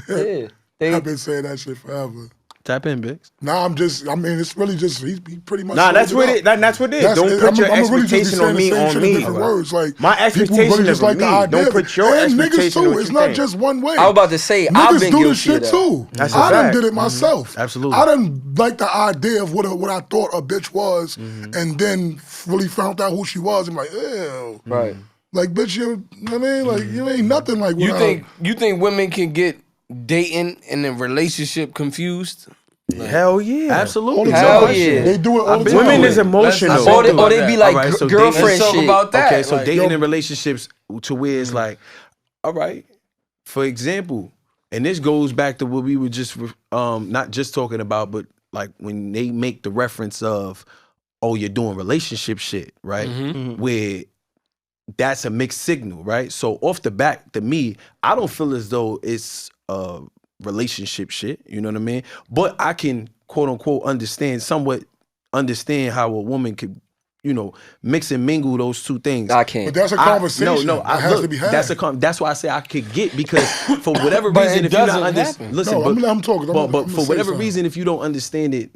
Yeah. They, I've been saying that shit forever. Tap in, Biggs. Nah, I mean, it's really just, he pretty much. Nah, summed that's what up. it. That's what it is. Don't put your I'ma really just be expectation saying on the me same on shit in me. different words. Like, My people expectation really is just of like the me. idea Don't of put it. your And niggas expectation on too. what It's you not think. just one way. I was about to say, I've Niggas been do this guilty of shit that. too. That's a I done fact. did it myself. Absolutely. I done like the idea of what I thought a bitch was, and then really found out who she was. And like, ew. Right. Like, bitch, you know what I mean? Like, you ain't nothing like what You think women can get dating and then relationship confused? Hell yeah. Absolutely. the Hell time. yeah. They do it all the time. Women is emotional. Let's Or talk they, about or they that. be like All right, so girlfriend Let's talk shit. about that. Okay, so Like, dating yo, in relationships to where it's like, all right, for example, and this goes back to what we were just not just talking about, but like when they make the reference of, oh, you're doing relationship shit, right? Where that's a mixed signal, right? So off the back, to me, I don't feel as though it's relationship shit, you know what I mean? But I can quote unquote somewhat understand how a woman could, mix and mingle those two things. I can't. But that's a conversation. That has to be had. That's why I say I could get, because for whatever But reason, it if you're not doesn't happen. listen, No, I'm talking. but for whatever reason, if you don't understand it,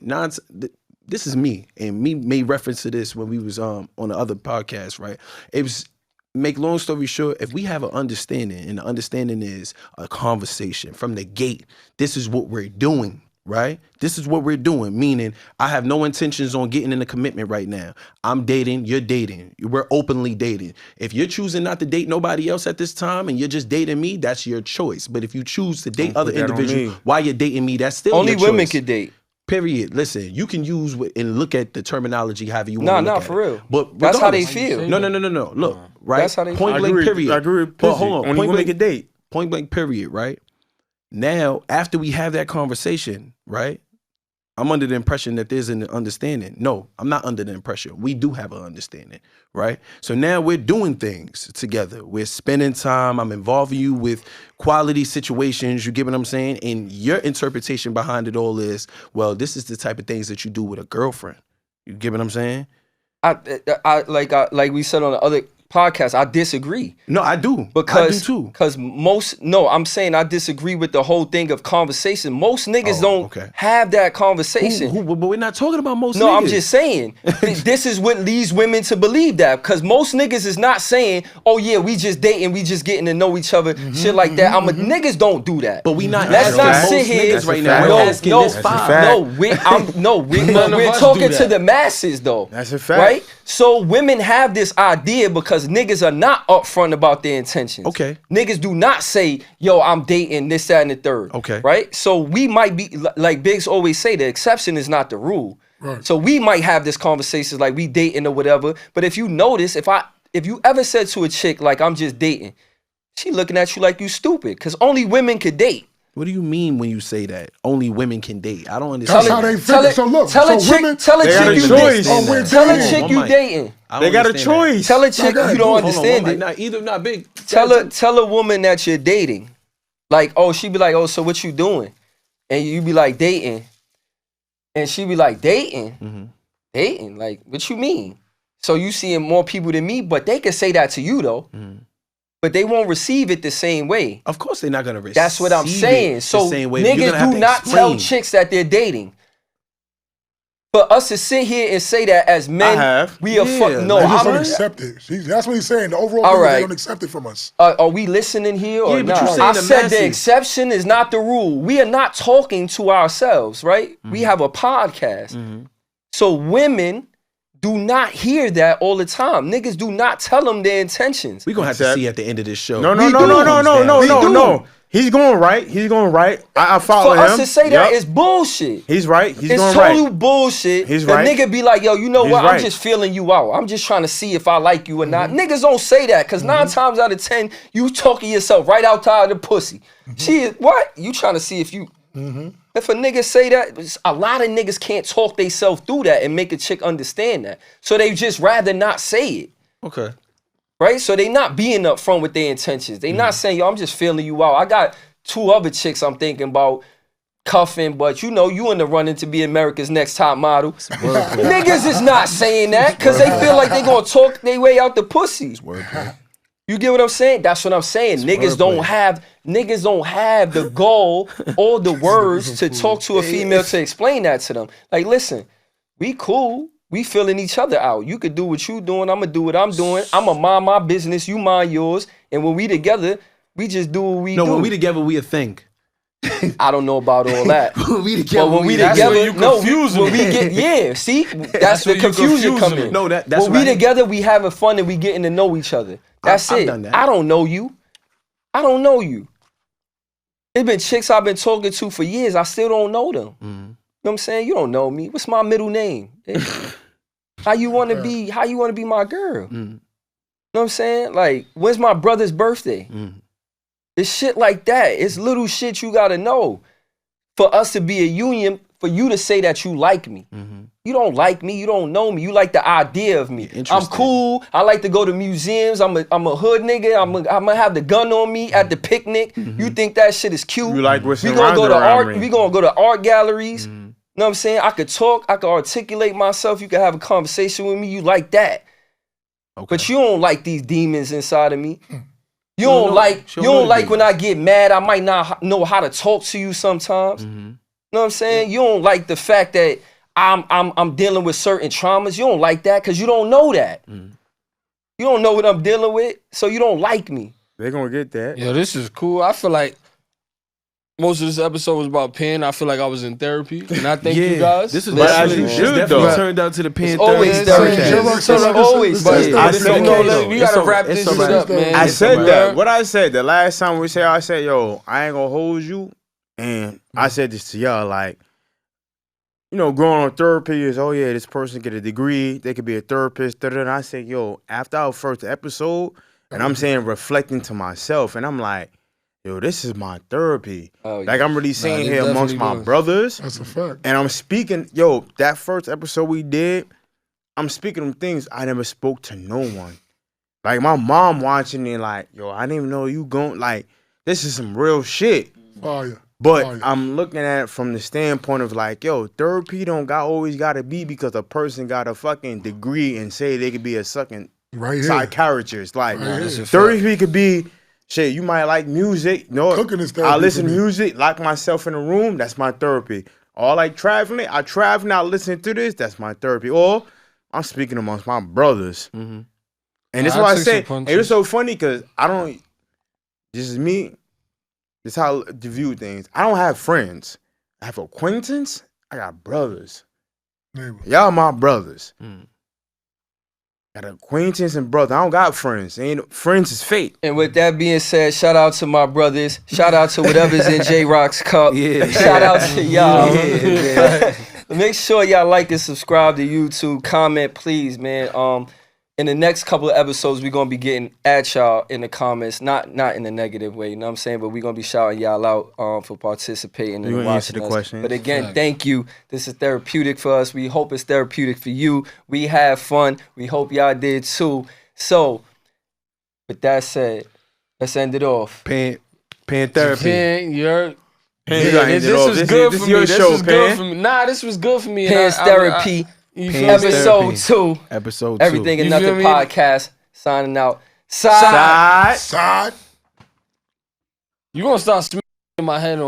this is me, and me made reference to this when we was on the other podcast, right? It was, make long story short, if we have an understanding, and the understanding is a conversation from the gate, this is what we're doing, right? This is what we're doing, meaning I have no intentions on getting in a commitment right now. I'm dating, you're dating. We're openly dating. If you're choosing not to date nobody else at this time and you're just dating me, that's your choice. But if you choose to date other individuals while you're dating me, that's still only your choice. women could date. Period. Listen, you can use and look at the terminology however you want to look at it. For real. But that's how they regardless- feel. No. Look, right? That's how they point I blank agree, period. I agree with But Pizzy. hold on. Only women can date. Point blank period, right? Now, after we have that conversation, right? I'm under the impression that there's an understanding. No, I'm not under the impression. We do have an understanding, right? So now we're doing things together. We're spending time. I'm involving you with quality situations. You get what I'm saying? And your interpretation behind it all is, well, this is the type of things that you do with a girlfriend. You get what I'm saying? Like we said on the other podcast, I disagree. No, I do. Because, I do too. Because I'm saying I disagree with the whole thing of conversation. Most niggas don't have that conversation. But we're not talking about most niggas. No, I'm just saying, this is what leads women to believe that. Because most niggas is not saying, oh yeah, we just dating, we just getting to know each other, shit like that. Niggas don't do that. But we not Let's asking not most sit here. niggas right now. We're asking this five. We're None of us talking do to that. the masses though. That's a fact. Right? So women have this idea because niggas are not upfront about their intentions. Okay. Niggas do not say, yo, I'm dating this, that, and the third. Okay. Right? So we might be, like Biggs always say, the exception is not the rule. Right. So we might have this conversation like we dating or whatever. But if you notice, if you ever said to a chick like I'm just dating, she looking at you like you stupid. Because only women could date. What do you mean when you say that? Only women can date. I don't understand. That's how they figure. So look, tell a chick you dating. Tell a chick you dating. They got a choice. Tell a chick you don't understand it. Not big. Tell a woman that you're dating. Like, oh, she be like, oh, so what you doing? And you be like, dating. And she be like, dating? Mm-hmm. Dating? Like, what you mean? So you seeing more people than me, but they can say that to you though. Mm-hmm. But they won't receive it the same way. Of course they're not gonna receive. That's what I'm saying. So the same way. You're gonna have niggas to do not tell explain. chicks that they're dating. For us to sit here and say that as men, we are no. They just don't I'm accept it. That's what he's saying. The overall All thing is right. they don't accept it from us. Are we listening here or Yeah, but not? you saying I the said the masses. exception is not the rule. We are not talking to ourselves, right? We have a podcast. So women do not hear that all the time. Niggas do not tell them their intentions. We're gonna have to see at the end of this show. No. We do. He's going right. I follow For him. us to say that is bullshit. He's right. He's It's going total right. bullshit. He's the right. nigga be like, yo, you know He's what? I'm right. just feeling you out. I'm just trying to see if I like you or not. Niggas don't say that because 9 times out of 10, you talking yourself right outside the pussy. She is, what? You trying to see if you... If a nigga say that, a lot of niggas can't talk themselves through that and make a chick understand that. So they just rather not say it. Okay. Right? So they not being upfront with their intentions. They not saying, yo, I'm just feeling you out. I got 2 other chicks I'm thinking about cuffing, but you know, you in the running to be America's Next Top Model. Niggas is not saying that because they feel like they gonna talk their way out the pussy. You get what I'm saying? That's what I'm saying. Niggas don't have the goal or the words to talk to a female to explain that to them. Like, listen, we cool. We feeling each other out. You could do what you doing. I'm gonna do what I'm doing. I'ma mind my business. You mind yours. And when we together, we just do what we do. No, when we together, we a thing. I don't know about all that. When we together, But when we that's together, where you confusing when we me. get see, that's the where you confusion confusing coming. me. No, that's when we right. together, we having fun and we getting to know each other. That's I've it. done that. I don't know you. I don't know you. There's been chicks I've been talking to for years. I still don't know them. You know what I'm saying? You don't know me. What's my middle name? How you want to be? How you want to be my girl? You know what I'm saying? Like, when's my brother's birthday? It's shit like that. It's little shit you gotta know for us to be a union. For you to say that you like me, You don't like me. You don't know me. You like the idea of me. I'm cool. I like to go to museums. I'm a hood nigga. I'm gonna have the gun on me at the picnic. You think that shit is cute? You like what's we gonna go to art. me. We gonna go to art galleries. Know what I'm saying? I could talk. I could articulate myself. You could have a conversation with me. You like that. Okay. But you don't like these demons inside of me. You don't like when I get mad. I might not know how to talk to you sometimes. Know what I'm saying? You don't like the fact that I'm dealing with certain traumas. You don't like that because you don't know that. You don't know what I'm dealing with, so you don't like me. They're gonna get that. Yo, this is cool. I feel like most of this episode was about pen. I feel like I was in therapy, and I thank you guys. This is definitely turned out to the pen. It's always therapy. It's always therapy. We gotta wrap this shit up, man. I said that. What I said the last time we said, I said, yo, I ain't gonna hold you, and I said this to y'all, like, you know, growing on therapy is, oh yeah, this person get a degree, they could be a therapist. And I said, yo, after our first episode, and I'm saying reflecting to myself, and I'm like, yo, this is my therapy. Oh, yeah. Like I'm really saying here amongst my brothers. That's a fact. And I'm speaking, yo, that first episode we did, I'm speaking of things I never spoke to no one. Like my mom watching it, like, yo, I didn't even know you going, like, this is some real shit. Fire. But I'm looking at it from the standpoint of like, yo, therapy don't always gotta be because a person got a fucking degree and say they could be a fucking psychiatrist. Like, therapy could be, shit, you might like music. No, cooking is therapy. I listen to music, lock myself in a room, that's my therapy. Or like traveling, I travel, I listen to this, that's my therapy. Or I'm speaking amongst my brothers. And that's why I say, it was so funny because this is me. This is how to view things. I don't have friends. I have acquaintance. I got brothers. Y'all my brothers. Got acquaintance and brother. I don't got friends. Friends is fake. And with that being said, shout out to my brothers. Shout out to whatever's in J-Rock's cup. Shout out to y'all. Make sure y'all like and subscribe to YouTube. Comment, please, man. In the next couple of episodes, we're going to be getting at y'all in the comments. Not in a negative way, you know what I'm saying? But we're going to be shouting y'all out for participating and watching us. Questions. But again, thank you. This is therapeutic for us. We hope it's therapeutic for you. We have fun. We hope y'all did too. So, with that said, let's end it off. Pen therapy. This was good for me. This was good for me. Nah, this was good for me. Pen's therapy. Episode 2. Everything and Nothing podcast. Signing out. Side. Side. You gonna start smacking my head on